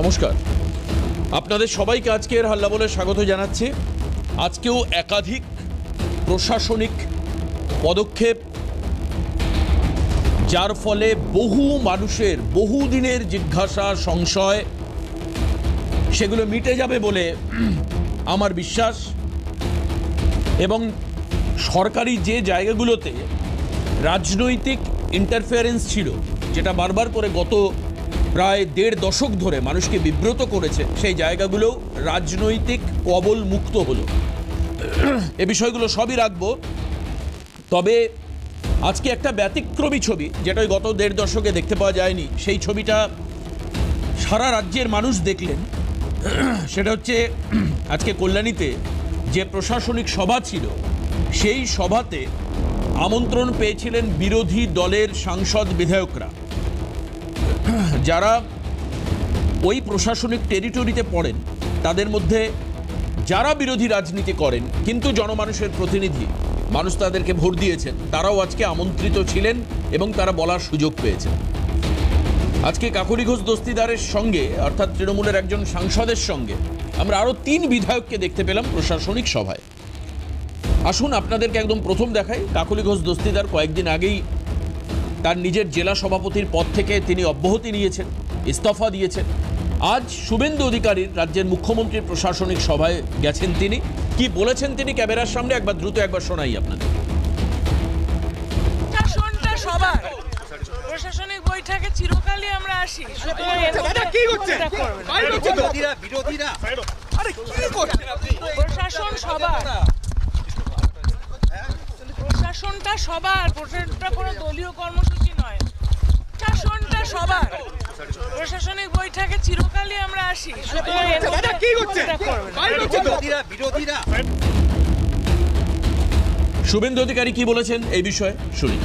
নমস্কার, আপনাদের সবাইকে আজকের হাল্লা বলে স্বাগত জানাচ্ছি। আজকেও একাধিক প্রশাসনিক পদক্ষেপ, যার ফলে বহু মানুষের বহুদিনের জিজ্ঞাসা সংশয় সেগুলো মিটে যাবে বলে আমার বিশ্বাস। এবং সরকারি যে জায়গাগুলোতে রাজনৈতিক ইন্টারফেয়ারেন্স ছিল, যেটা বারবার করে গত প্রায় ১.৫ দশক ধরে মানুষকে বিব্রত করেছে, সেই জায়গাগুলো রাজনৈতিক কবল মুক্ত হলো। এ বিষয়গুলো সবই রাখবো। তবে আজকে একটা ব্যতিক্রমী ছবি, যেটা গত ১.৫ দশকে দেখতে পাওয়া যায়নি, সেই ছবিটা সারা রাজ্যের মানুষ দেখলেন। সেটা হচ্ছে আজকে কল্যাণীতে যে প্রশাসনিক সভা ছিল, সেই সভাতে আমন্ত্রণ পেয়েছিলেন বিরোধী দলের সাংসদ বিধায়করা, যারা ওই প্রশাসনিক টেরিটরিতে পড়েন। তাদের মধ্যে যারা বিরোধী রাজনীতি করেন কিন্তু জনমানুষের প্রতিনিধি, মানুষ তাদেরকে ভোট দিয়েছেন, তারাও আজকে আমন্ত্রিত ছিলেন এবং তারা বলার সুযোগ পেয়েছেন। আজকে কাকলি ঘোষ দস্তিদারের সঙ্গে, অর্থাৎ তৃণমূলের একজন সাংসদের সঙ্গে, আমরা আরও ৩ বিধায়ককে দেখতে পেলাম প্রশাসনিক সভায়। আসুন আপনাদেরকে একদম প্রথম দেখাই। কাকলি ঘোষ দস্তিদার কয়েকদিন আগেই তার নিজের জেলা সভাপতির পদ থেকে তিনি অব্যাহতি নিয়েছেন, ইস্তফা দিয়েছেন। আজ শুভেন্দু অধিকারীর রাজ্যের মুখ্যমন্ত্রীর প্রশাসনিক সভায় গেছেন। তিনি কি বলেছেন তিনি ক্যামেরার সামনে একবার দ্রুত একবার শোনাই আপনাদের। প্রশাসনিক বৈঠকে চিরকালই আমরা আসি। প্রশাসন সবার, প্রশাসনটা সবার, প্রশাসনটা কোনো দলীয় কর্মসূচি নয়। প্রশাসনটা সবার, প্রশাসনিক বৈঠকে চিরকালই আমরা আসি। শুভেন্দু অধিকারী কি বলেছেন এই বিষয়ে শুনি।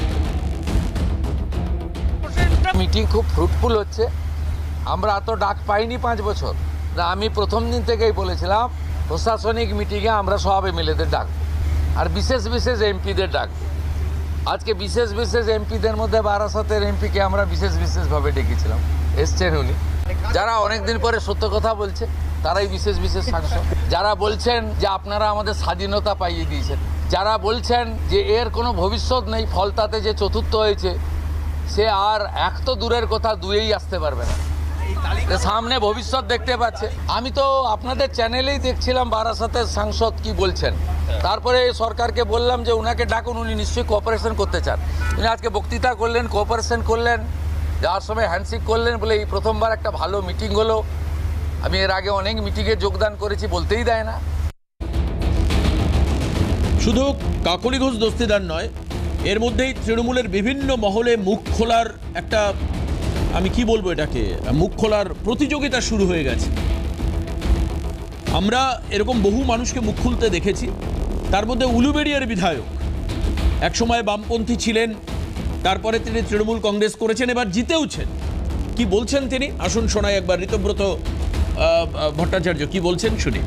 মিটিং খুব ফ্রুটফুল হচ্ছে। আমরা এত ডাক পাইনি ৫ বছর। আমি প্রথম দিন থেকেই বলেছিলাম প্রশাসনিক মিটিংয়ে আমরা সব এমএলএদের ডাকবো, আর বিশেষ বিশেষ এমপিদের ডাকবো। আজকে বিশেষ বিশেষ এমপিদের মধ্যে বারাসতের এমপিকে আমরা বিশেষ বিশেষভাবে ডেকেছিলাম, এসছেন উনি। যারা অনেকদিন পরে সত্য কথা বলছে তারাই বিশেষ বিশেষ সাংসদ। যারা বলছেন যে আপনারা আমাদের স্বাধীনতা পাইয়ে দিয়েছেন, যারা বলছেন যে এর কোনো ভবিষ্যৎ নেই, ফলতাতে যে চতুর্থ হয়েছে সে আর এক তো দূরের কথা, দুয়েই আসতে পারবে না, সামনে ভবিষ্যৎ দেখতে পাচ্ছে। আমি তো আপনাদের চ্যানেলেই দেখছিলাম বারাসতের সাংসদ কি বলছেন। তারপরে সরকারকে বললাম যে ওনাকে ডাকুন, উনি নিশ্চয়ই কোঅপারেশন করতে চান। উনি আজকে বক্তৃতা করলেন, কোঅপারেশন করলেন, যাওয়ার সময় হ্যান্ডশেক করলেন, বলে এই প্রথমবার একটা ভালো মিটিং হলো। আমি এর আগে অনেক মিটিংয়ে যোগদান করেছি, বলতেই দেয় না। শুধু কাকলি ঘোষ দস্তিদার নয়, এর মধ্যেই তৃণমূলের বিভিন্ন মহলে মুখ খোলার একটা, আমি কি বলবো এটাকে, মুখ খোলার প্রতিযোগিতা শুরু হয়ে গেছে। আমরা এরকম বহু মানুষকে মুখ খুলতে দেখেছি। তার মধ্যে উলুবেড়িয়ার বিধায়ক একসময় বামপন্থী ছিলেন, তারপরে তিনি তৃণমূল কংগ্রেস করেছেন, এবার জিতেওছেন। কি বলছেন তিনি আসুন শোনাই একবার। ঋতব্রত ভট্টাচার্য কি বলছেন শুনি।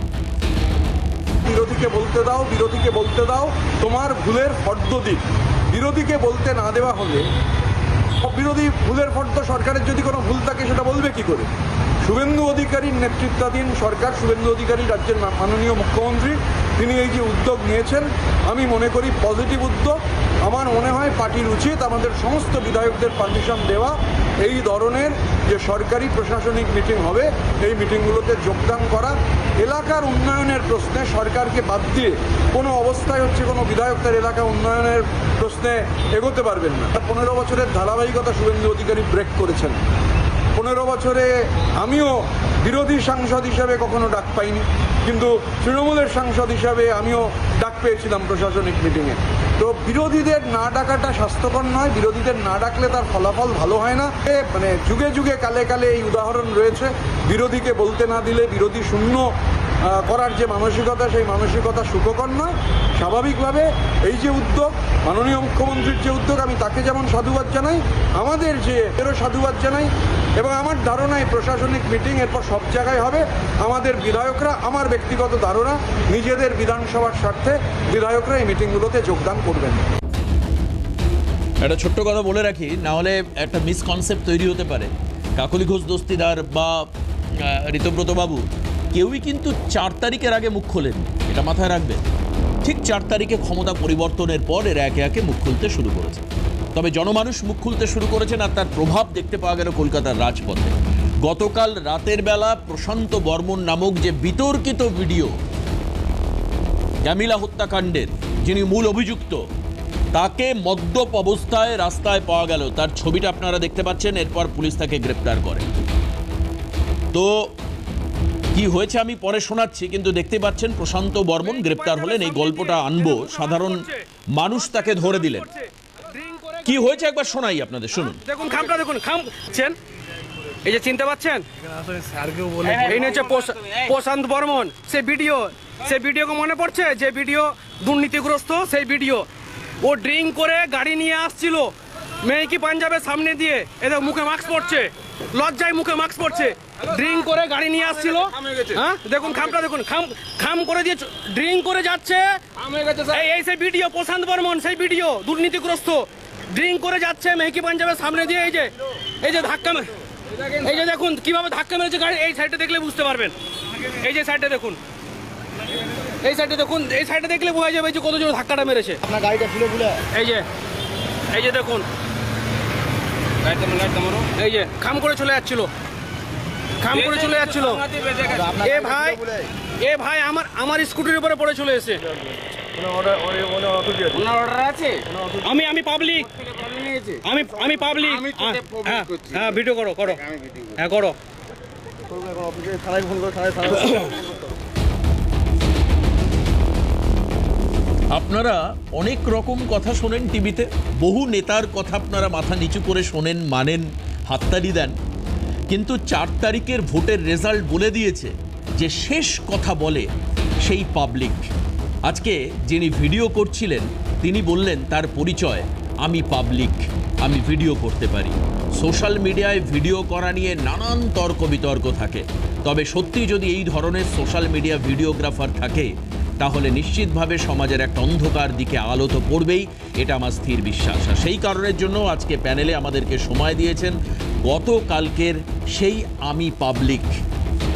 বিরোধীকে বলতে দাও, বিরোধীকে বলতে দাও, তোমার ভুলের ফর্দ দিক। বিরোধীকে বলতে না দেওয়া হলে বিরোধী ভুলের ফর্দ, সরকারের যদি কোনো ভুল থাকে সেটা বলবে কি করে? শুভেন্দু অধিকারীর নেতৃত্বাধীন সরকার, শুভেন্দু অধিকারী রাজ্যের মাননীয় মুখ্যমন্ত্রী, তিনি এই যে উদ্যোগ নিয়েছেন আমি মনে করি পজিটিভ উদ্যোগ। আমার মনে হয় পার্টির উচিত আমাদের সমস্ত বিধায়কদের পারমিশন দেওয়া, এই ধরনের যে সরকারি প্রশাসনিক মিটিং হবে এই মিটিংগুলোতে যোগদান করা। এলাকার উন্নয়নের প্রশ্নে সরকারকে বাদ দিয়ে কোনো অবস্থায় হচ্ছে কোনো বিধায়ক তার এলাকা উন্নয়নের প্রশ্নে এগোতে পারবেন না। 15 বছরের ধারাবাহিকতা শুভেন্দু অধিকারী ব্রেক করেছেন। 15 বছরে আমিও বিরোধী সাংসদ হিসাবে কখনো ডাক পাইনি, কিন্তু তৃণমূলের সাংসদ হিসাবে আমিও ডাক পেয়েছিলাম প্রশাসনিক মিটিংয়ে। তো বিরোধীদের না ডাকাটা স্বাস্থ্যকর নয়, বিরোধীদের না ডাকলে তার ফলাফল ভালো হয় না। মানে যুগে যুগে কালে কালে এই উদাহরণ রয়েছে। বিরোধীকে বলতে না দিলে বিরোধী শূন্য করার যে মানসিকতা, সেই মানসিকতা সুখকর নয়। স্বাভাবিকভাবে এই যে উদ্যোগ, মাননীয় মুখ্যমন্ত্রীর যে উদ্যোগ, আমি তাকে যেমন সাধুবাদ জানাই, আমাদের যে এরও সাধুবাদ জানাই। এবং আমার ধারণায় প্রশাসনিক মিটিং এরপর সব জায়গায় হবে। আমাদের বিধায়করা, আমার ব্যক্তিগত ধারণা, নিজেদের বিধানসভার স্বার্থে বিধায়করা এই মিটিংগুলোতে যোগদান করবেন। একটা ছোট্ট কথা বলে রাখি, না হলে একটা মিসকনসেপ্ট তৈরি হতে পারে। কাকলি ঘোষ দস্তিদার বা ঋতব্রত বাবু, কেউই কিন্তু 4 তারিখের আগে মুখ খোলেন, এটা মাথায় রাখবেন। ঠিক 4 তারিখে ক্ষমতা পরিবর্তনের পর এরা একে একে মুখ খুলতে শুরু করেছে। তবে জনমানুষ মুখ খুলতে শুরু করেছেন আর তার প্রভাব দেখতে পাওয়া গেল কলকাতার রাজপথে। গতকাল রাতের বেলা প্রশান্ত বর্মন নামক যে বিতর্কিত ভিডিও ক্যামিলা হত্যাকাণ্ডের, যিনি মূল অভিযুক্ত, তাকে মদ্যপ অবস্থায় রাস্তায় পাওয়া গেল। তার ছবিটা আপনারা দেখতে পাচ্ছেন। এরপর পুলিশ তাকে গ্রেপ্তার করে। তো কি হয়েছে আমি পরে শোনাচ্ছি, কিন্তু দেখতে পাচ্ছেন প্রশান্ত বর্মন গ্রেপ্তার হলেন। এই গল্পটা আনবো, সাধারণ মানুষ তাকে ধরে দিলেন। কি হয়েছে একবার শোনাই আপনাদের, শুনুন। দেখুন খামটা দেখুন, খামছেন, এই যে চিনতে পাচ্ছেন, এই হচ্ছে প্রশান্ত বর্মন। সেই ভিডিওকে মনে পড়ছে, যে ভিডিও দুর্নীতিগ্রস্ত, সেই ভিডিও। ও ড্রিঙ্ক করে গাড়ি নিয়ে আসছিল মেহকি পাঞ্জাবের সামনে দিয়ে, এদের মুখে মাস্ক পড়ছে, লজ্জায় মুখে মাস্ক পড়ছে, ড্রিঙ্ক করে গাড়ি নিয়ে আসছিল। হ্যাঁ দেখুন খামটা দেখুন, খাম করে দিয়ে ড্রিঙ্ক করে যাচ্ছে। এই সেই ভিডিও প্রশান্ত বর্মন, সেই ভিডিও দুর্নীতিগ্রস্ত, ড্রিঙ্ক করে যাচ্ছে মেহকি পাঞ্জাবের সামনে দিয়ে। এই যে ধাক্কা, এই যে দেখুন কিভাবে ধাক্কা মেরেছে গাড়ি। এই সাইডে দেখলে বুঝতে পারবেন, এই যে সাইডে দেখুন, এই সাইডে দেখুন, এই সাইডে দেখলে বোঝা যাবে যে কত জোর ধাক্কাটা মেরেছে। আপনার গাড়িটা ফুলে এই যে দেখুন, এই যে খাম করে চলে যাচ্ছিল, এ ভাই আমার স্কুটির উপরে পড়ে চলে এসে। আমি পাবলিক, আমি পাবলিক। হ্যাঁ ভিডিও করো, হ্যাঁ করো। আপনারা অনেক রকম কথা শোনেন টিভিতে, বহু নেতার কথা আপনারা মাথা নিচু করে শোনেন, মানেন, হাততালি দেন, কিন্তু 4 তারিখের ভোটের রেজাল্ট বলে দিয়েছে যে শেষ কথা বলে সেই পাবলিক। আজকে যিনি ভিডিও করছিলেন তিনি বললেন তার পরিচয়, আমি পাবলিক, আমি ভিডিও করতে পারি। সোশ্যাল মিডিয়ায় ভিডিও করা নিয়ে নানান তর্ক বিতর্ক থাকে, তবে সত্যি যদি এই ধরনের সোশ্যাল মিডিয়া ভিডিওগ্রাফার থাকে তাহলে নিশ্চিতভাবে সমাজের একটা অন্ধকার দিকে আলো তো পড়বেই, এটা আমার স্থির বিশ্বাস। আর সেই কারণের জন্য আজকে প্যানেলে আমাদেরকে সময় দিয়েছেন গতকালকের সেই আমি পাবলিক,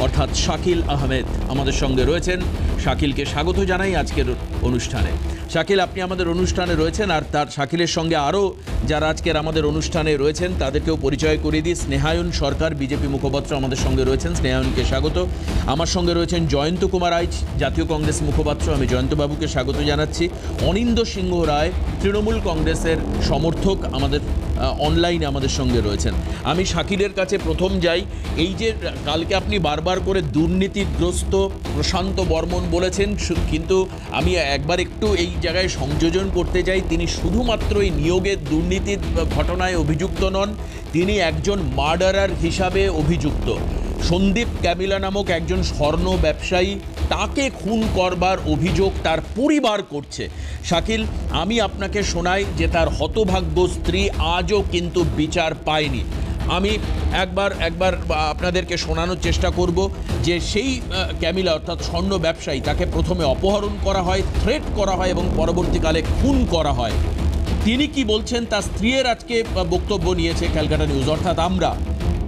অর্থাৎ শাকিল আহমেদ আমাদের সঙ্গে রয়েছেন। শাকিলকে স্বাগত জানাই আজকের অনুষ্ঠানে। শাকিল, আপনি আমাদের অনুষ্ঠানে রয়েছেন, আর তার শাকিলের সঙ্গে আরও যারা আজকের আমাদের অনুষ্ঠানে রয়েছেন তাদেরকেও পরিচয় করিয়ে দিই। স্নেহায়ন সরকার বিজেপি মুখপাত্র আমাদের সঙ্গে রয়েছেন, স্নেহায়নকে স্বাগত। আমার সঙ্গে রয়েছেন জয়ন্ত কুমার আইচ, জাতীয় কংগ্রেস মুখপাত্র, আমি জয়ন্তবাবুকে স্বাগত জানাচ্ছি। অনিন্দ সিংহ রায়, তৃণমূল কংগ্রেসের সমর্থক, আমাদের অনলাইনে আমাদের সঙ্গে রয়েছেন। আমি শাকিলের কাছে প্রথম যাই। এই যে কালকে আপনি বারবার করে দুর্নীতিগ্রস্ত প্রশান্ত বর্মন বলেছেন, কিন্তু আমি একবার একটু এই জায়গায় সংযোজন করতে চাই, তিনি শুধুমাত্র এই নিয়োগের দুর্নীতির ঘটনায় অভিযুক্ত নন, তিনি একজন মার্ডারার হিসাবে অভিযুক্ত। সন্দীপ ক্যামিলা নামক একজন স্বর্ণ ব্যবসায়ী, তাকে খুন করবার অভিযোগ তার পরিবার করছে। শাকিল, আমি আপনাকে শোনাই যে তার হতভাগ্য স্ত্রী আজও কিন্তু বিচার পায়নি। আমি একবার আপনাদেরকে শোনানোর চেষ্টা করব যে সেই ক্যামিলা অর্থাৎ স্বর্ণ ব্যবসায়ী, তাকে প্রথমে অপহরণ করা হয়, থ্রেট করা হয় এবং পরবর্তীকালে খুন করা হয়। তিনি কি বলছেন, তার স্ত্রীর আজকে বক্তব্য নিয়েছে ক্যালকাটা নিউজ, অর্থাৎ আমরা,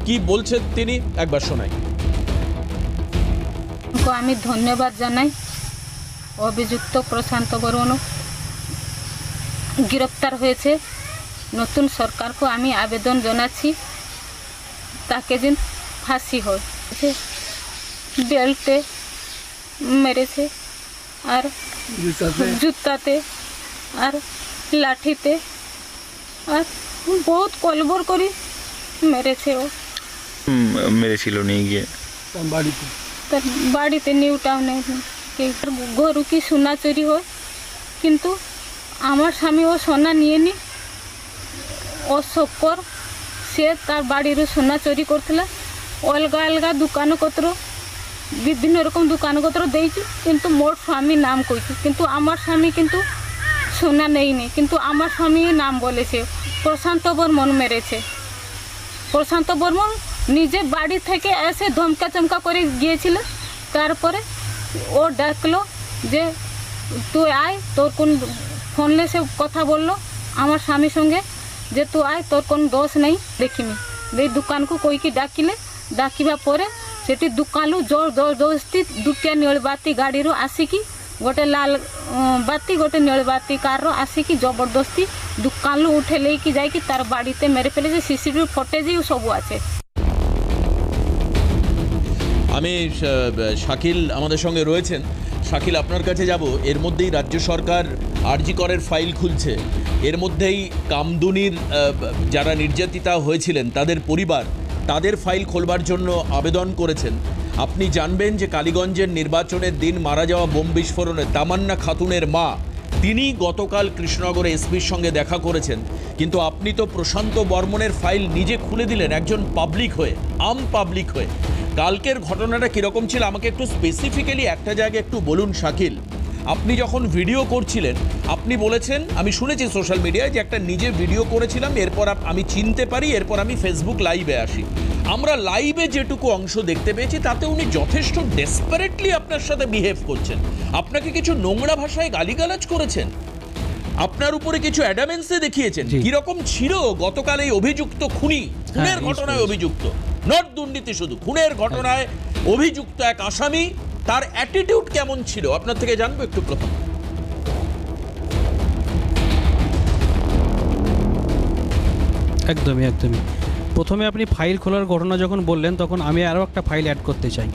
কি বলছেন তিনি একবার শোনাই। আমি ধন্যবাদ জানাই অভিযুক্ত প্রশান্ত বর্মন গ্রেপ্তার হয়েছে। নতুন সরকারকে আমি আবেদন জানাচ্ছি তাকে যেন ফাঁসি হয়। বেল্টে মেরেছে, আর জুতাতে, আর লাঠিতে, আর বহুত কলবর করে মেরেছে। ও মেরেছিল নিয়ে গিয়ে তার বাড়িতে নিউ টাউনে গরু কি সোনা চুরি হয়, কিন্তু আমার স্বামী ও সোনা নিয়ে নি, ও শক্কর সে তার বাড়ির সোনা চুরি করছিল। অলগা অলগা দোকানপত্র বিভিন্ন রকম দোকানপত্র দিয়েছি, কিন্তু মোর স্বামী নাম কইছি, কিন্তু আমার স্বামী কিন্তু সোনা নেইনি, কিন্তু আমার স্বামী নাম বলেছে প্রশান্ত বর্মন মেরেছে। প্রশান্ত বর্মন নিজে বাড়ি থেকে এসে ধমকা চমকা করে গিয়েছিল। তারপরে ও ডাকলো যে তুই আয়, তোর কোন ফোনলে সে কথা বললো আমার স্বামীর সঙ্গে যে তুই আয়, তোর কোন দোষ নেই দেখিমি। এই দোকানকে কইকি ডাকিলে, ডাকিবা পরে ସେଠି ଦୁକାନରୁ ଜବରଦସ୍ତି ଦୁଟିଆ ନୀଳବାତି ଗାଡ଼ିରୁ ଆସିକି ଗୋଟେ ଲାଲ ବାତି ଗୋଟେ ନୀଳବାତି କାର୍ର ଆସିକି ଜବରଦସ୍ତି ଦୁକାନରୁ ଉଠେ ନେଇକି ଯାଇକି তার বাড়িতে মেরে ফেলেছে। সিসিটিভি ফুটেজেও সবু আছে। আমি শাকিল আমাদের সঙ্গে রয়েছেন। শাকিল, আপনার কাছে যাব। এর মধ্যেই রাজ্য সরকার আরজি করের ফাইল খুলছে, এর মধ্যেই কামদুনির যারা নির্যাতিতা হয়েছিলেন তাদের পরিবার তাদের ফাইল খোলবার জন্য আবেদন করেছেন। আপনি জানবেন যে কালীগঞ্জের নির্বাচনের দিন মারা যাওয়া বোম বিস্ফোরণে তামান্না খাতুনের মা তিনি গতকাল কৃষ্ণনগরে এসপির সঙ্গে দেখা করেছেন, কিন্তু আপনি তো প্রশান্ত বর্মনের ফাইল নিজে খুলে দিলেন একজন পাবলিক হয়ে, আম পাবলিক হয়ে। কালকের ঘটনাটা কীরকম ছিল আমাকে একটু স্পেসিফিক্যালি একটা জায়গায় একটু বলুন শাকিল। আপনি যখন ভিডিও করছিলেন আপনি বলেছেন, আমি শুনেছি সোশ্যাল মিডিয়ায়, যে একটা নিজে ভিডিও করেছিলাম, এরপর আমি চিনতে পারি, এরপর আমি ফেসবুক লাইভে আসি। আমরা লাইভে যেটুকু অংশ দেখতে পেয়েছি তাতে উনি যথেষ্ট ডেসপারেটলি আপনার সাথে বিহেভ করছেন, আপনাকে কিছু নোংরা ভাষায় গালিগালাজ করেছেন, আপনার উপরে কিছু অ্যাডামেন্সে দেখিয়েছেন। কিরকম ছিল গতকাল এই অভিযুক্ত খুনের ঘটনায় অভিযুক্ত, নট দুর্নীতি শুধু, খুনের ঘটনায় অভিযুক্ত এক আসামি, তার অ্যাটিটিউড কেমন ছিল আপনার থেকে জানবো একটু প্রথম। একদমই একদমই প্রথমে আপনি ফাইল খোলার ঘটনা যখন বললেন তখন আমি আরও একটা ফাইল অ্যাড করতে চাই।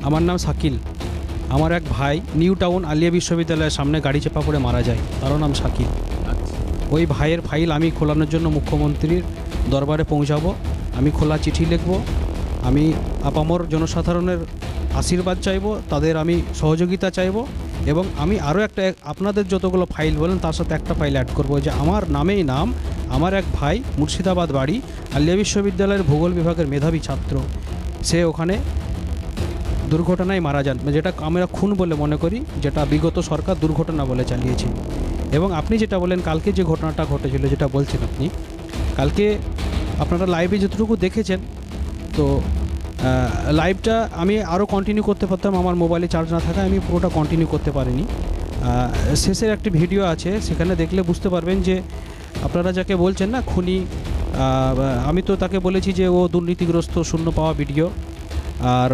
আমার নাম শাকিল, আমার এক ভাই নিউ টাউন আলিয়া বিশ্ববিদ্যালয়ের সামনে গাড়ি চাপা পড়ে মারা যায়, তারও নাম শাকিল। ওই ভাইয়ের ফাইল আমি খোলানোর জন্য মুখ্যমন্ত্রীর দরবারে পৌঁছাবো, আমি খোলা চিঠি লিখব, আমি আপামর জনসাধারণের আশীর্বাদ চাইব, তাদের আমি সহযোগিতা চাইব, এবং আমি আরও একটা আপনাদের যতগুলো ফাইল বলেন তার সাথে একটা ফাইল অ্যাড করব যে আমার নামেই নাম, আমার এক ভাই মুর্শিদাবাদ বাড়ি, আলিয়া বিশ্ববিদ্যালয়ের ভূগোল বিভাগের মেধাবী ছাত্র, সে ওখানে দুর্ঘটনায় মারা যান, যেটা আমরা খুন বলে মনে করি, যেটা বিগত সরকার দুর্ঘটনা বলে চালিয়েছে। এবং আপনি যেটা বলেন কালকে যে ঘটনাটা ঘটেছিল, যেটা বলছেন আপনি কালকে আপনারা লাইভে যতটুকু দেখেছেন, তো লাইভটা আমি আরও কন্টিনিউ করতে পারতাম, আমার মোবাইলে চার্জ না থাকায় আমি পুরোটা কন্টিনিউ করতে পারিনি। শেষের একটি ভিডিও আছে, সেখানে দেখলে বুঝতে পারবেন যে আপনারা যাকে বলছেন না খুনি, আমি তো তাকে বলেছি যে ও দুর্নীতিগ্রস্ত, শূন্য পাওয়া ভিডিও। আর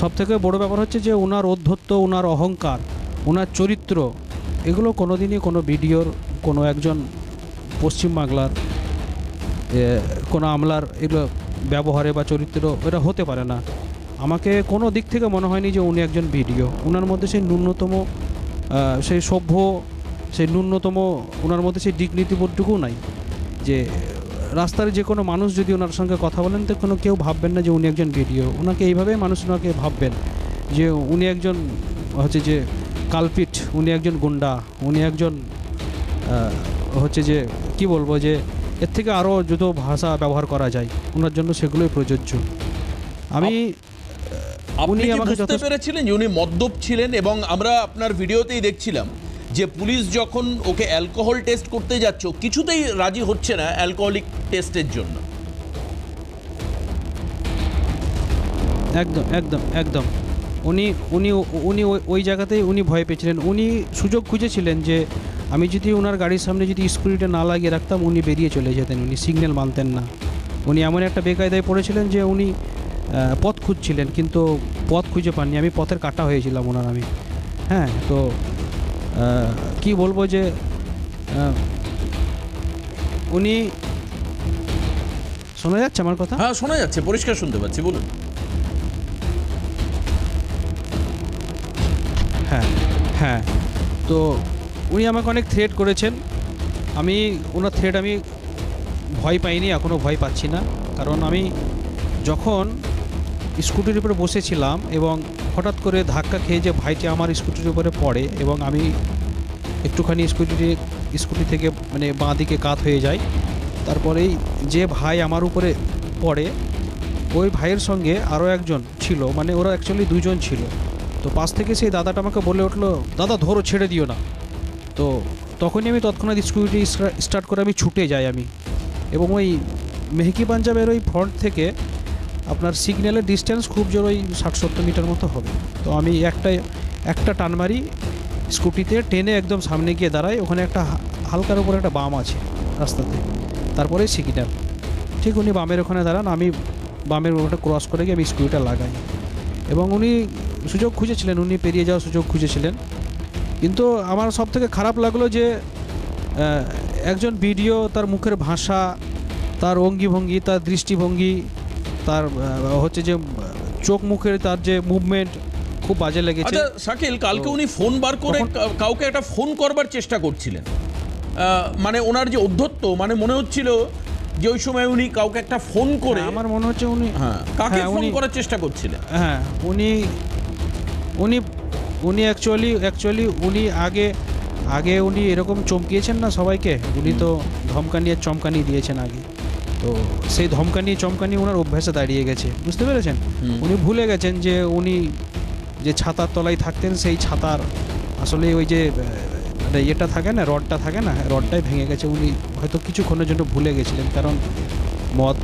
সবথেকে বড় ব্যাপার হচ্ছে যে ওনার অধ্যত্ব, ওনার অহংকার, ওনার চরিত্র, এগুলো কোনোদিনই কোনো ভিডিওর কোনো একজন পশ্চিমবাংলার কোনো আমলার এগুলো ব্যবহারে বা চরিত্র এটা হতে পারে না। আমাকে কোনো দিক থেকে মনে হয়নি যে উনি একজন ভিডিও। ওনার মধ্যে সেই ন্যূনতম সেই সভ্য, সেই ন্যূনতম ওনার মধ্যে সেই ডিগনিটিবোধটুকুও নাই যে রাস্তার যে কোনো মানুষ যদি ওনার সঙ্গে কথা বলেন তো কেউ ভাববেন না যে উনি একজন ভিডিও। ওনাকে এইভাবেই মানুষ ওনাকে ভাববেন যে উনি একজন হচ্ছে যে কালপিট, উনি একজন গুন্ডা, উনি একজন হচ্ছে যে কি বলবো, যে এর থেকে আরও যত ভাষা ব্যবহার করা যায় ওনার জন্য সেগুলোই প্রযোজ্য। আপনি বুঝতে পেরেছিলেন যে উনি মদ্যপ ছিলেন, এবং আমরা আপনার ভিডিওতেই দেখছিলাম যে পুলিশ যখন ওকে অ্যালকোহল টেস্ট করতে যাচ্ছে কিছুতেই রাজি হচ্ছে না অ্যালকোহলিক টেস্টের জন্য। একদম একদম একদম উনি উনি উনি ওই জায়গাতেই উনি ভয় পেয়েছিলেন। উনি সুযোগ খুঁজেছিলেন যে আমি যদি ওনার গাড়ির সামনে যদি স্কুটিটা না লাগিয়ে রাখতাম উনি বেরিয়ে চলে যেতেন, উনি সিগন্যাল মানতেন না। উনি এমন একটা বেকায়দায় পড়েছিলেন যে উনি পথ খুঁজছিলেন কিন্তু পথ খুঁজে পাননি। আমি পথের কাটা হয়েছিলাম ওনার আমি। হ্যাঁ, তো কি বলবো যে উনি, শোনা যাচ্ছে আমার কথা? হ্যাঁ শোনা যাচ্ছে, পরিষ্কার শুনতে পাচ্ছি, বলুন। হ্যাঁ হ্যাঁ, তো উনি আমাকে অনেক থ্রেট করেছেন। আমি ওনার থ্রেট আমি ভয় পাইনি, এখনও ভয় পাচ্ছি না। কারণ আমি যখন স্কুটির উপরে বসেছিলাম এবং হঠাৎ করে ধাক্কা খেয়ে যে ভাইটি আমার স্কুটির উপরে পড়ে এবং আমি একটুখানি স্কুটি থেকে মানে বাঁ দিকে কাত হয়ে যাই, তারপরেই যে ভাই আমার উপরে পড়ে ওই ভাইয়ের সঙ্গে আরও একজন ছিল, মানে ওরা অ্যাকচুয়ালি দুজন ছিল। তো পাশ থেকে সেই দাদাটা আমাকে বলে উঠলো, দাদা ধরো, ছেড়ে দিও না। তো তখনই আমি তৎক্ষণাৎ স্কুটি স্টার্ট করে আমি ছুটে যাই আমি, এবং ওই মেহকি পাঞ্জাবের ওই ফ্রন্ট থেকে আপনার সিগন্যালের ডিস্টেন্স খুব জোর ওই 60-70 মিটার মতো হবে। তো আমি একটা টান মারি স্কুটিতে, টেনে একদম সামনে গিয়ে দাঁড়াই। ওখানে একটা হালকার উপরে একটা বাম আছে রাস্তাতে, তারপরে সিগন্যাল। ঠিক উনি বামের ওখানে দাঁড়ান, আমি বামের ওটা ক্রস করে গিয়ে আমি স্কুটিটা লাগাই। এবং উনি সুযোগ খুঁজেছিলেন, উনি পেরিয়ে যাওয়ার সুযোগ খুঁজেছিলেন। কিন্তু আমার সব থেকে খারাপ লাগলো যে একজন ভিডিও, তার মুখের ভাষা, তার অঙ্গিভঙ্গি, তার দৃষ্টিভঙ্গি, তার হচ্ছে যে চোখ মুখের তার যে মুভমেন্ট খুব বাজে লেগেছে। আচ্ছা শাকিল, কালকে উনি ফোন বার করে কাউকে একটা ফোন করবার চেষ্টা করছিলেন, মানে ওনার যে অধ্যত্ত, মানে মনে হচ্ছিল যে ওই সময় উনি কাউকে একটা ফোন করে, আমার মনে হচ্ছে উনি কাকে ফোন করার চেষ্টা করছিলেন। হ্যাঁ, উনি অ্যাকচুয়ালি উনি আগে উনি এরকম চমকিয়েছেন না সবাইকে, উনি তো ধমকানি আর চমকানি দিয়েছেন আগে, তো সেই ধমকানি চমকানি ওনার অভ্যাসে দাঁড়িয়ে গেছে, বুঝতে পেরেছেন? উনি ভুলে গেছেন যে উনি যে ছাতার তলায় থাকতেন, সেই ছাতার আসলে ওই যে ইয়েটা থাকে না, রডটা থাকে না, রডটাই ভেঙে গেছে। উনি হয়তো কিছুক্ষণের জন্য ভুলে গেছিলেন, কারণ মদ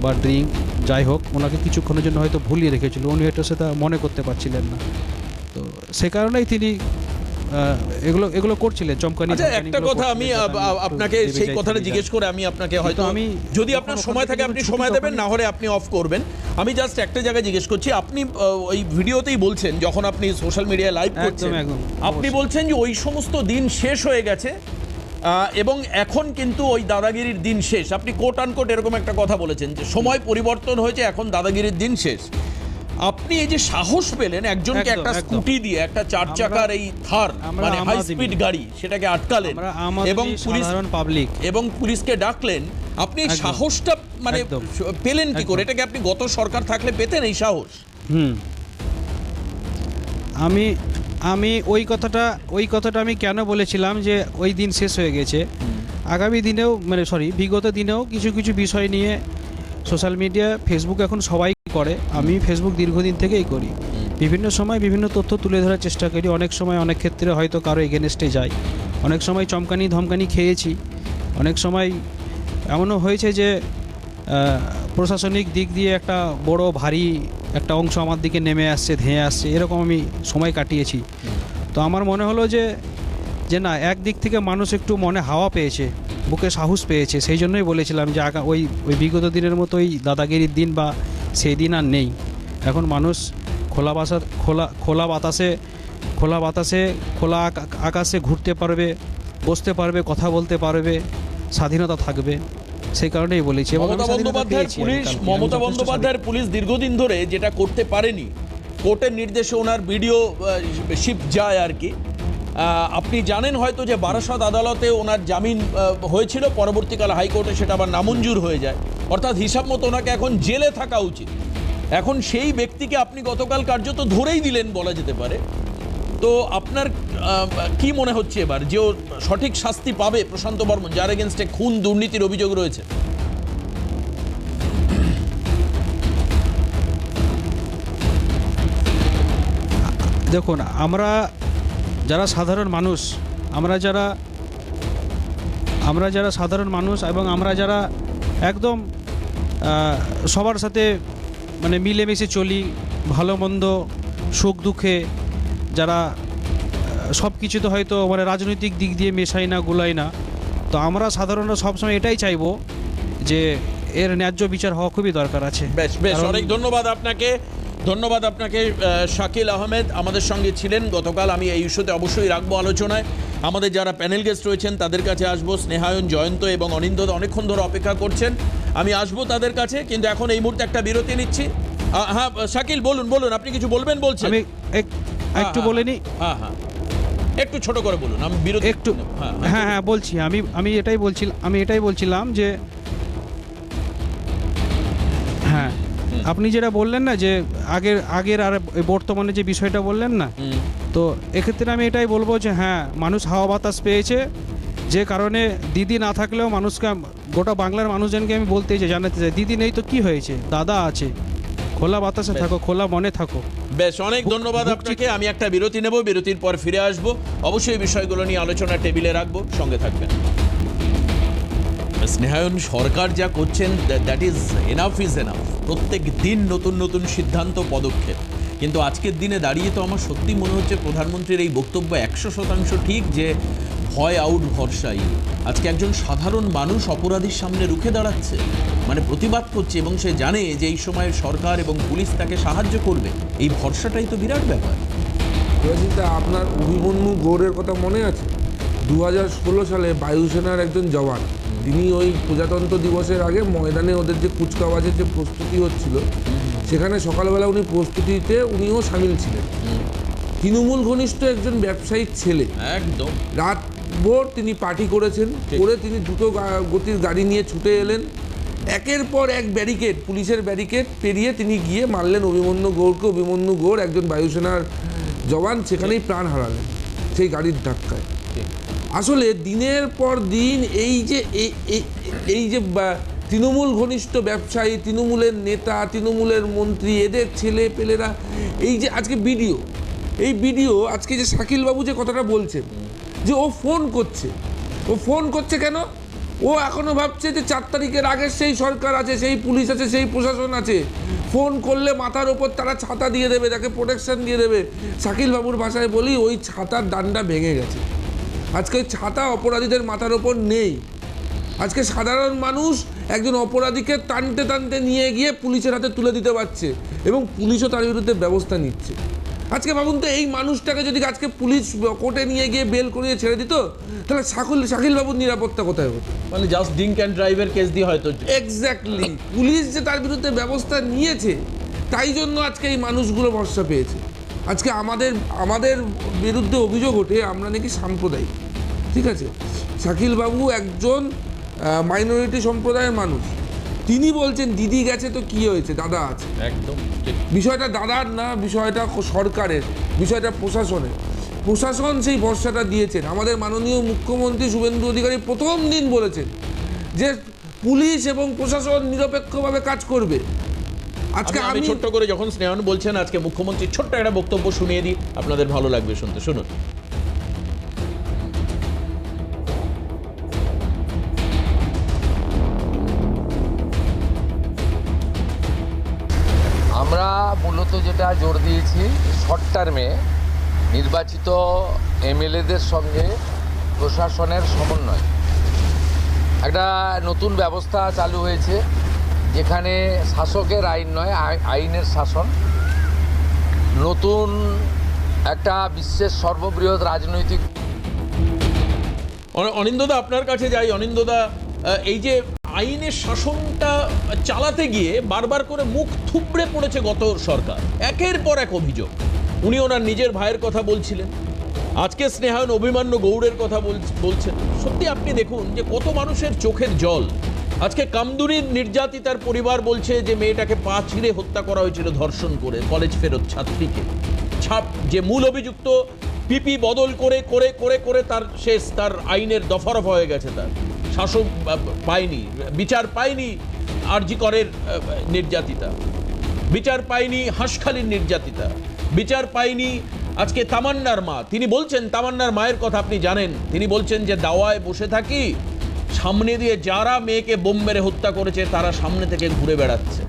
বা ড্রিঙ্ক যাই হোক ওনাকে কিছুক্ষণের জন্য হয়তো ভুলিয়ে রেখেছিল, উনি হয়তো সেটা মনে করতে পারছিলেন না, তো সে কারণেই তিনি এগুলো করছিলেন চমকানি। আচ্ছা একটা কথা আমি আপনাকে সেই কথাটা জিজ্ঞেস করে আমি আপনাকে হয়তো, আমি যদি আপনার সময় থাকে আপনি সময় দেবেন, না হলে আপনি অফ করবেন। আমি জাস্ট একটা জায়গায় জিজ্ঞেস করছি, আপনি ওই ভিডিওতেই বলছেন, যখন আপনি সোশ্যাল মিডিয়ায় লাইভ করছেন, আপনি বলছেন যে ওই সমস্ত দিন শেষ হয়ে গেছে এবং এখন কিন্তু ওই দাদাগিরির দিন শেষ। আপনি কোট আনকোট এরকম একটা কথা বলেছেন যে সময় পরিবর্তন হয়েছে, এখন দাদাগিরির দিন শেষ। আপনি এই যে সাহস পেলেন একজনকে একটা স্কুটি দিয়ে, একটা 4 চাকার এই থার মানে হাই স্পিড গাড়ি, সেটাকে আটকালেন এবং পুলিশকে ডাকলেন, আপনি এই সাহসটা মানে পেলেন কি করে? এটাকে আপনি গত সরকার থাকলে পেতেন এই সাহস? আমি ওই কথাটা আমি কেন বলেছিলাম যে ওই দিন শেষ হয়ে গেছে, আগামী দিনেও বিগত দিনেও কিছু কিছু বিষয় নিয়ে সোশ্যাল মিডিয়া, ফেসবুক এখন সবাই করে, আমি ফেসবুক দীর্ঘদিন থেকেই করি, বিভিন্ন সময় বিভিন্ন তথ্য তুলে ধরার চেষ্টা করি, অনেক সময় অনেক ক্ষেত্রে হয়তো কারো এগেনস্টে যাই, অনেক সময় চমকানি ধমকানি খেয়েছি, অনেক সময় এমনও হয়েছে যে প্রশাসনিক দিক দিয়ে একটা বড় ভারী একটা অংশ আমার দিকে নেমে আসছে, ধেয়ে আসছে, এরকম আমি সময় কাটিয়েছি। তো আমার মনে হলো যে না, একদিক থেকে মানুষ একটু মনে হাওয়া পেয়েছে, বুকে সাহস পেয়েছে, সেই জন্যই বলেছিলাম যে ওই বিগত দিনের মতোই দাদাগিরির দিন বা সেই দিন আর নেই। এখন মানুষ খোলা বাতাসে খোলা আকাশে ঘুরতে পারবে, বসতে পারবে, কথা বলতে পারবে, স্বাধীনতা থাকবে, সেই কারণেই বলেছি। মমতা বন্দ্যোপাধ্যায়ের পুলিশ দীর্ঘদিন ধরে যেটা করতে পারেনি, কোর্টের নির্দেশে ওনার ভিডিও শিফট যায় আর কি। আপনি জানেন হয়তো যে বারাসত আদালতে ওনার জামিন হয়েছিল, পরবর্তীকালে হাইকোর্টে সেটা আবার নামঞ্জুর হয়ে যায়, অর্থাৎ হিসাব মতো ওনাকে এখন জেলে থাকা উচিত। এখন সেই ব্যক্তিকে আপনি গতকাল কার্যত ধরেই দিলেন বলা যেতে পারে। তো আপনার কি মনে হচ্ছে এবার যে ও সঠিক শাস্তি পাবে প্রশান্ত বর্মন, যার এগেনস্টে খুন দুর্নীতির অভিযোগ রয়েছে? দেখুন, আমরা যারা সাধারণ মানুষ, আমরা যারা সাধারণ মানুষ এবং আমরা যারা একদম সবার সাথে মানে মিলেমিশে চলি, ভালো মন্দ সুখ দুঃখে, যারা সব কিছুতে হয়তো মানে রাজনৈতিক দিক দিয়ে মেশাই না, গুলাই না, তো আমরা সাধারণত সবসময় এটাই চাইবো যে এর ন্যায্য বিচার হওয়া খুবই দরকার আছে। বেশ অনেক ধন্যবাদ আপনাকে শাকিল আহমেদ আমাদের সঙ্গে ছিলেন গতকাল। আমি এই ইস্যুতে অবশ্যই রাখবো আলোচনায়। আমাদের যারা প্যানেল গেস্ট রয়েছেন তাদের কাছে আসবো, স্নেহায়ন, জয়ন্ত এবং অনিন্দ্য অনেকক্ষণ ধরে অপেক্ষা করছেন, আমি আসবো তাদের কাছে, কিন্তু এখন এই মুহূর্তে একটা বিরতি নিচ্ছি। হ্যাঁ শাকিল, বলুন আপনি কিছু বলবেন বলছেন? আমি একটু বলে নি। হ্যাঁ একটু ছোট করে বলুন, আমি বিরতি একটু। হ্যাঁ বলছি, আমি এটাই বলছিলাম যে হ্যাঁ, আপনি যেটা বললেন না যে আগের আর বর্তমানে যে বিষয়টা বললেন না, তো এক্ষেত্রে আমি এটাই বলবো যে হ্যাঁ, মানুষ হাওয়া বাতাস পেয়েছে, যে কারণে দিদি না থাকলেও মানুষকে, গোটা বাংলার মানুষজনকে আমি জানাতে চাই, দিদি নেই তো কি হয়েছে, দাদা আছে, খোলা বাতাসে থাকো, খোলা মনে থাকো। বেশ, অনেক ধন্যবাদ আপনাকে। আমি একটা বিরতি নেব, বিরতির পর ফিরে আসবো, অবশ্যই বিষয়গুলো নিয়ে আলোচনা টেবিলে রাখবো, সঙ্গে থাকবেন। স্নেহায়ন, সরকার যা করছেন দ্যাট ইজ এনাফ। প্রত্যেক দিন নতুন নতুন সিদ্ধান্ত, পদক্ষেপ, কিন্তু আজকের দিনে দাঁড়িয়ে তো আমার সত্যি মনে হচ্ছে প্রধানমন্ত্রীর এই বক্তব্য 100% ঠিক, যে ভয় আউট ভরসাই। আজকে একজন সাধারণ মানুষ অপরাধীর সামনে রুখে দাঁড়াচ্ছে। মানে প্রতিবাদ করছে এবং সে জানে যে এই সময় সরকার এবং পুলিশ তাকে সাহায্য করবে, এই ভরসাটাই তো বিরাট ব্যাপার। চিন্তা, আপনার অভিমন্যু গৌড়ের কথা মনে আছে? 2016 সালে বায়ুসেনার একজন জওয়ান, তিনি ওই প্রজাতন্ত্র দিবসের আগে ময়দানে ওদের যে কুচকাওয়াজের যে প্রস্তুতি হচ্ছিল, সেখানে সকালবেলা উনি প্রস্তুতিতে উনিও সামিল ছিলেন। তৃণমূল ঘনিষ্ঠ একজন ব্যবসায়িক ছেলে, একদম রাত ভোর তিনি পার্টি করেছেন, করে তিনি দ্রুত গতির গাড়ি নিয়ে ছুটে এলেন, একের পর এক ব্যারিকেড, পুলিশের ব্যারিকেড পেরিয়ে তিনি গিয়ে মারলেন অভিমন্যু গৌড়কে। অভিমন্যু গৌড় একজন বায়ুসেনার জওয়ান, সেখানেই প্রাণ হারালেন সেই গাড়ির ধাক্কায়। আসলে দিনের পর দিন এই যে তৃণমূল ঘনিষ্ঠ ব্যবসায়ী, তৃণমূলের নেতা, তৃণমূলের মন্ত্রী, এদের ছেলে পেলেরা, এই যে আজকে ভিডিও আজকে যে শাকিলবাবু যে কথাটা বলছেন যে ও ফোন করছে কেন? ও এখনো ভাবছে যে 4 তারিখের আগের সেই সরকার আছে, সেই পুলিশ আছে, সেই প্রশাসন আছে, ফোন করলে মাথার ওপর তারা ছাতা দিয়ে দেবে, তাকে প্রোটেকশন দিয়ে দেবে। শাকিলবাবুর ভাষায় বলি, ওই ছাতার ডান্ডা ভেঙে গেছে। আজকে ওই ছাতা অপরাধীদের মাথার ওপর নেই। আজকে সাধারণ মানুষ একজন অপরাধীকে টানতে টানতে নিয়ে গিয়ে পুলিশের হাতে তুলে দিতে পারছে এবং পুলিশও তার বিরুদ্ধে ব্যবস্থা নিচ্ছে। আজকে ভাবুন তো, এই মানুষটাকে যদি আজকে পুলিশ কোর্টে নিয়ে গিয়ে বেল করিয়ে ছেড়ে দিত, তাহলে শাকিলবাবুর নিরাপত্তা কোথায় হতো? মানে জাস্ট ড্রিঙ্ক অ্যান্ড ড্রাইভের কেস দিয়ে হয়তো। এক্স্যাক্টলি, পুলিশ যে তার বিরুদ্ধে ব্যবস্থা নিয়েছে, তাই জন্য আজকে এই মানুষগুলো ভরসা পেয়েছে। আজকে আমাদের বিরুদ্ধে অভিযোগ ওঠে আমরা নাকি সাম্প্রদায়িক। ঠিক আছে, শাকিলবাবু একজন মাইনরিটি সম্প্রদায়ের মানুষ, তিনি বলছেন দিদি গেছে তো কি হয়েছে, দাদা আছে। একদম বিষয়টা দাদার না, বিষয়টা সরকারের, বিষয়টা প্রশাসনের। প্রশাসন সেই ভরসাটা দিয়েছেন। আমাদের মাননীয় মুখ্যমন্ত্রী শুভেন্দু অধিকারী প্রথম দিন বলেছেন যে পুলিশ এবং প্রশাসন নিরপেক্ষভাবে কাজ করবে। আজকে আমি ছোট্ট করে যখন স্নেহান বলছেন, আজকে মুখ্যমন্ত্রীর ছোট্ট একটা বক্তব্য শুনিয়ে দিই, আপনাদের ভালো লাগবে শুনতে। শুনুন। আমরা মূলত যেটা জোর দিয়েছি, শর্ট টার্মে নির্বাচিত এমএলএদের সঙ্গে প্রশাসনের সমন্বয়। একটা নতুন ব্যবস্থা চালু হয়েছে, যেখানে শাসকের আইন নয়, আইনের শাসন। নতুন একটা বিশ্বের সর্ববৃহৎ রাজনৈতিক। অনিন্দদা, আপনার কাছে যাই। অনিন্দদা, এই যে আইনের শাসনটা চালাতে গিয়ে বারবার করে মুখ থুবড়ে পড়েছে গত সরকার, একের পর এক অভিযোগ। উনি ওনার নিজের ভাইয়ের কথা বলছিলেন, আজকে স্নেহায়ন অভিমন্যু গৌড়ের কথা বলছেন। সত্যি আপনি দেখুন যে কত মানুষের চোখের জল। আজকে কামদুনির নির্যাতিতার পরিবার বলছে যে মেয়েটাকে পা ছিঁড়ে হত্যা করা হয়েছিল ধর্ষণ করে, কলেজ ফেরত ছাত্রীকে। যে মূল অভিযুক্ত পিপি বদল করে করে করে করে তার শেষ, তার আইনের দফারফা হয়ে গেছে, তার শাসক পায়নি, বিচার পায়নি আরজি করের নির্যাতিতা, বিচার পায়নি হাঁসখালির নির্যাতিতা, বিচার পায়নি আজকে তামান্নার মা। তিনি বলছেন, তামান্নার মায়ের কথা আপনি জানেন, তিনি বলছেন যে দাওয়ায় বসে থাকি, সামনে দিয়ে যারা মেয়েকে বোম মেরে হত্যা করেছে তারা সামনে থেকে ঘুরে বেড়াচ্ছে,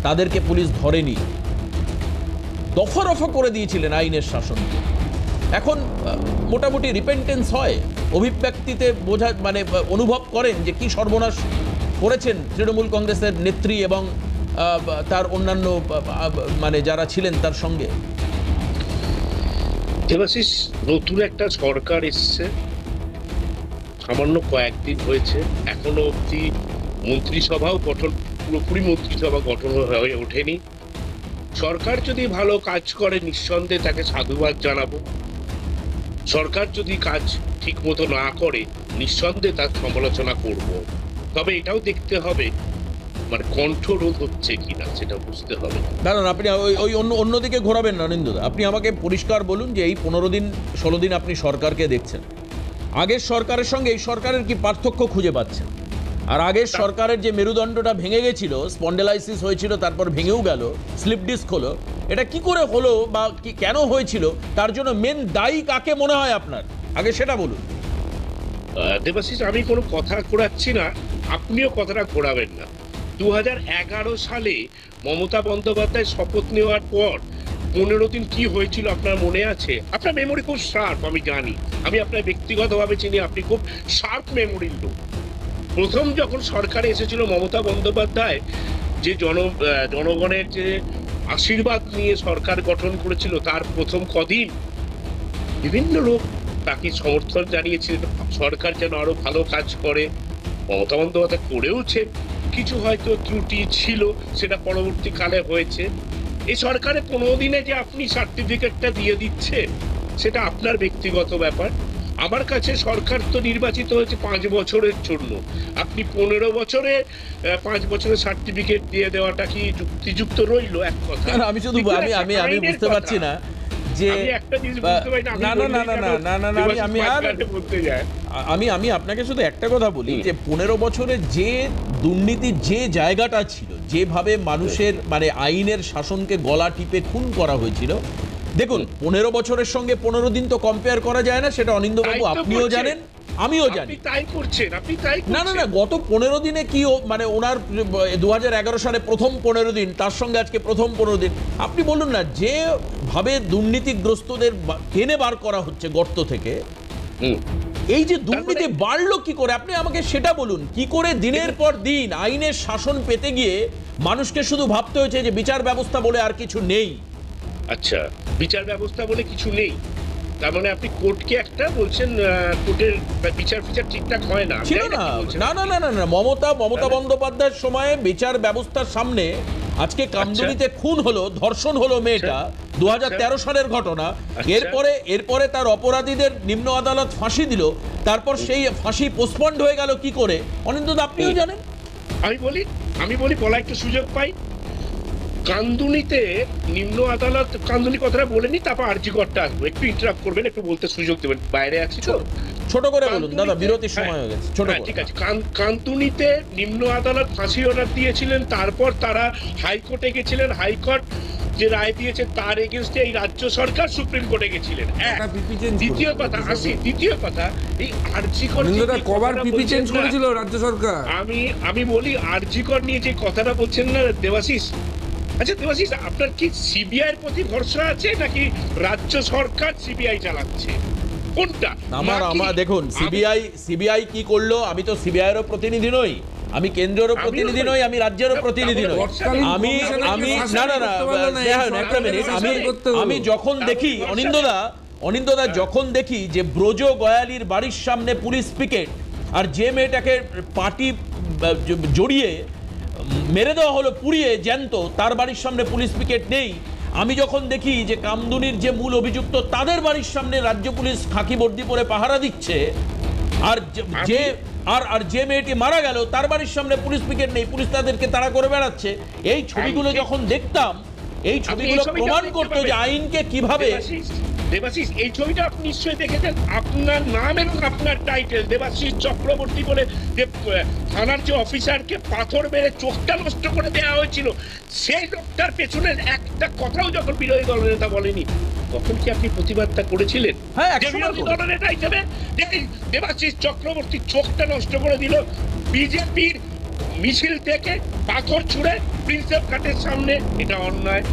তাদেরকে পুলিশ ধরেনি। দফারফা করে দিয়েছিলেন আইনের শাসনকে। এখন মোটামুটি রিপেন্টেন্স হয়, অভিব্যক্তিতে বোঝা মানে অনুভব করেন যে কি সর্বনাশ করেছেন তৃণমূল কংগ্রেসের নেত্রী এবং তার অন্যান্য মানে যারা ছিলেন তার সঙ্গে। দেবাশিস, নতুন একটা সরকার এসছে, সামান্য কয়েকদিন হয়েছে, এখনো অবধি মন্ত্রিসভাও গঠন, পুরোপুরি মন্ত্রিসভা গঠন হয়ে ওঠেনি। সরকার যদি ভালো কাজ করে নিঃসন্দেহে তাকে সাধুবাদ জানাবো। সরকার যদি কাজ ঠিক মতো না করে নিঃসন্দেহে তার সমালোচনা করব। তবে এটাও দেখতে হবে মানে কণ্ঠরোধ হচ্ছে কিনা, সেটা বুঝতে হবে। দাঁড়ান, আপনি ওই অন্যদিকে ঘোরাবেন না অনিন্দদা। আপনি আমাকে পরিষ্কার বলুন যে এই 15 দিন 16 দিন আপনি সরকারকে দেখছেন, আগের সরকারের সঙ্গে এই সরকারের কি পার্থক্য খুঁজে পাচ্ছেন? আর আগের সরকারের যে মেরুদণ্ডটা ভেঙে গেছিল, স্পন্ডেলাইসিস হয়েছিল, তারপর ভেঙেও গেল, স্লিপ ডিস্ক হলো, এটা কি করে হলো বা কি কেন হয়েছিল, তার জন্য মেন দায়ী কাকে মনে হয় আপনার? আগে সেটা বলুন। দেবাশিস, আমি কোনো কথা ঘোরাচ্ছি না, আপনিও কথাটা ঘোরাবেন না। 2011 সালে মমতা বন্দ্যোপাধ্যায় শপথ নেওয়ার পর 15 দিন কি হয়েছিল আপনার মনে আছে? আপনার মেমোরি খুব শার্প, আমি জানি, আমি আপনার ব্যক্তিগতভাবে চিনি, আপনি খুব শার্প মেমোরির লোক। প্রথম যখন সরকারে এসেছিল মমতা বন্দ্যোপাধ্যায়, যে জনগণের যে আশীর্বাদ নিয়ে সরকার গঠন করেছিল, তার প্রথম কদিন বিভিন্ন লোক তাকে সমর্থন জানিয়েছিলেন, সরকার যেন আরো ভালো কাজ করে। মমতা বন্দ্যোপাধ্যায় করেওছে, কিছু হয়তো ত্রুটি ছিল, সেটা পরবর্তীকালে হয়েছে। এই সরকারে 15 দিনে যে আপনি সার্টিফিকেটটা দিয়ে দিচ্ছে, সেটা আপনার ব্যক্তিগত ব্যাপার। আমার কাছে সরকার তো নির্বাচিত হয়েছে 5 বছরের জন্য। আপনি 15 বছরে 5 বছরের সার্টিফিকেট দিয়ে দেওয়াটা কি যুক্তিযুক্ত রইল? এক কথা আমি শুধু আমি বুঝতে পারছি না যে আমি আপনাকে শুধু একটা কথা বলি যে 15 বছরে যে দুর্নীতির যে জায়গাটা ছিল, যেভাবে মানুষের মানে আইনের শাসনকে গলা টিপে খুন করা হয়েছিল, দেখুন 15 বছরের সঙ্গে 15 দিন তো কম্পেয়ার করা যায় না, সেটা অনিন্দ্যবাবু আপনিও জানেন, আমিও জানি। না না না, গত 15 দিনে কি মানে ওনার 2011 সালে প্রথম 15 দিন, তার সঙ্গে আজকে প্রথম 15 দিন, আপনি বলুন না যে ভাবে দুর্নীতিগ্রস্তদের টেনে বার করা হচ্ছে গর্ত থেকে, এই যে দুর্নীতি বাড়লো কি করে, আপনি আমাকে সেটা বলুন। কি করে দিনের পর দিন আইনের শাসন পেতে গিয়ে মানুষকে শুধু ভাবতে হয়েছে যে বিচার ব্যবস্থা বলে আর কিছু নেই। আচ্ছা, বিচার ব্যবস্থা বলে কিছু নেই, তার মানে আপনি কোর্টকে একটা বলছেন, কোর্টের বিচার ঠিকঠাক হয় না? ছিল না, না না না না না, মমতা বন্দ্যোপাধ্যায়ের সময়ে বিচার ব্যবস্থার সামনে আজকে কামদুনিতে খুন হলো, ধর্ষণ হলো মেয়েটা, 2013 সালের ঘটনা। এরপরে তার অপরাধীদের নিম্ন আদালত ফাঁসি দিল, তারপর সেই ফাঁসি পোস্টপন্ড হয়ে গেল কি করে, অনিন্দ্য আপনিও জানেন। আমি বলি বলা একটু সুযোগ পাই। কান্দুনিতে নিম্ন আদালত, কান্দুনি কথাটা বলেনি, তারপর আরজিকরটা আসবো, একটু ইন্টারাপ্ট করবেন, একটু বলতে সুযোগ দেবেন, বাইরে আছি তো। ছোট করে বলুন দাদা, বিরতির সময় হয়ে গেছে, ছোট করে। ঠিক আছে। কান্দুনিতে নিম্ন আদালত ফাঁসি অর্ডার দিয়েছিলেন, তারপর তারা হাইকোর্টে গেছিলেন, হাইকোর্ট যে রায় দিয়েছে তার এগেইনস্টে এই রাজ্য সরকার সুপ্রিম কোর্টে গেছিলেন। দ্বিতীয় কথা এই আরজিকর কবার পিপি চেঞ্জ করেছিল রাজ্য সরকার। আমি বলি আরজিকর নিয়ে যে কথাটা বলছেন না দেবাশিস, আচ্ছা দেবাশিস, আপনার কি সিবিআই এর প্রতি ভরসা আছে নাকি রাজ্য সরকার সিবিআই চালাচ্ছে, কোনটা? আমার দেখুন, সিবিআই কি করলো, আমি তো সিবিআই এরও প্রতিনিধি নই, আমি কেন্দ্রেরও প্রতিনিধি নই, আমি রাজ্যেরও প্রতিনিধি নই। আমি যখন দেখি অনিন্দ্যদা যখন দেখি যে ব্রজ গয়ালির বাড়ির সামনে পুলিশ পিকেট, আর যে মেয়েটাকে পার্টি জড়িয়ে মেরে দেওয়া হলো পুড়িয়ে জ্যান্ত, তার বাড়ির সামনে পুলিশ পিকেট নেই। আমি যখন দেখি যে কামদুনির যে মূল অভিযুক্ত তাদের বাড়ির সামনে রাজ্য পুলিশ খাকি বর্দি পরে পাহারা দিচ্ছে, আর যে মেয়েটি মারা গেল তার বাড়ির সামনে পুলিশ পিকেট নেই, পুলিশ তাদেরকে তাড়া করে বেড়াচ্ছে, এই ছবিগুলো যখন দেখতাম, এই ছবিগুলো প্রমাণ করতো যে আইনকে কিভাবে। দেবাশিস, এই ছবিটা আপনি নিশ্চয়ই দেখেছেন, আপনার নাম এবং আপনার টাইটেল দেবাশিস চক্রবর্তী বলে, যে থানার যে অফিসারকে পাথর মেরে চোখটা নষ্ট করে দেওয়া হয়েছিল, সেই লোকটার পেছনে একটা কথাও যখন বিরোধী দলের নেতা বলেনি, তখন কি আপনি প্রতিবাদটা করেছিলেন? বিরোধী দলের নেতা হিসেবে দেবাশিস চক্রবর্তী চোখটা নষ্ট করে দিল, বিজেপির মিছিল থেকে পাথর ছুঁড়ে প্রিন্সেপ ঘাটের সামনে, এটা অন্যায়।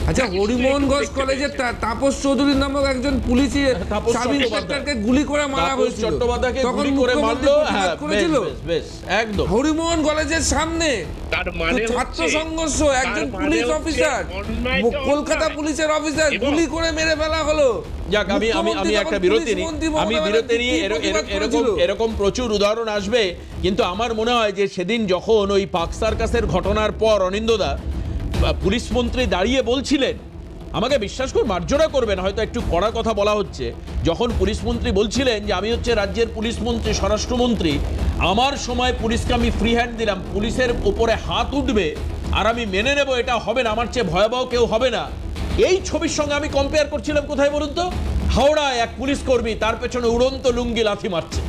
আচ্ছা, হরিমোহনগঞ্জ কলেজে তাপস চৌধুরী নামক একজন পুলিশি সাব ইন্সপেক্টরকে গুলি করে মারা হয়েছিল, তখন মুখ্যমন্ত্রী প্রতিবাদ করেছিল একদম হরিমোহন কলেজের সামনে। তার মানে ছাত্র সংঘর্ষ, একজন পুলিশ অফিসার, কলকাতা পুলিশের অফিসার গুলি করে মেরে ফেলা হলো। যাক, আমি একটা বিরতি নিই, এরকম প্রচুর উদাহরণ আসবে, কিন্তু আমার মনে হয় যে সেদিন যখন ওই পাক সার্কাসের ঘটনার পর অনিন্দ্যদা পুলিশ মন্ত্রী দাঁড়িয়ে বলছিলেন, আমাকে বিশ্বাস করে মার্জনা করবেন, হয়তো একটু কড়া কথা বলা হচ্ছে, যখন পুলিশ মন্ত্রী বলছিলেন যে আমি হচ্ছে রাজ্যের পুলিশ মন্ত্রী, স্বরাষ্ট্রমন্ত্রী, আমার সময় পুলিশকে আমি ফ্রি হ্যান্ড দিলাম, পুলিশের উপরে হাত উঠবে আর আমি মেনে নেব, এটা হবে না, আমার চেয়ে ভয়াবহ কেউ হবে না, এই ছবির সঙ্গে আমি কম্পেয়ার করছিলাম কোথায় বলুন তো? হাওড়ায় এক পুলিশ কর্মী, তার পেছনে উড়ন্ত লুঙ্গি লাথি মারছে,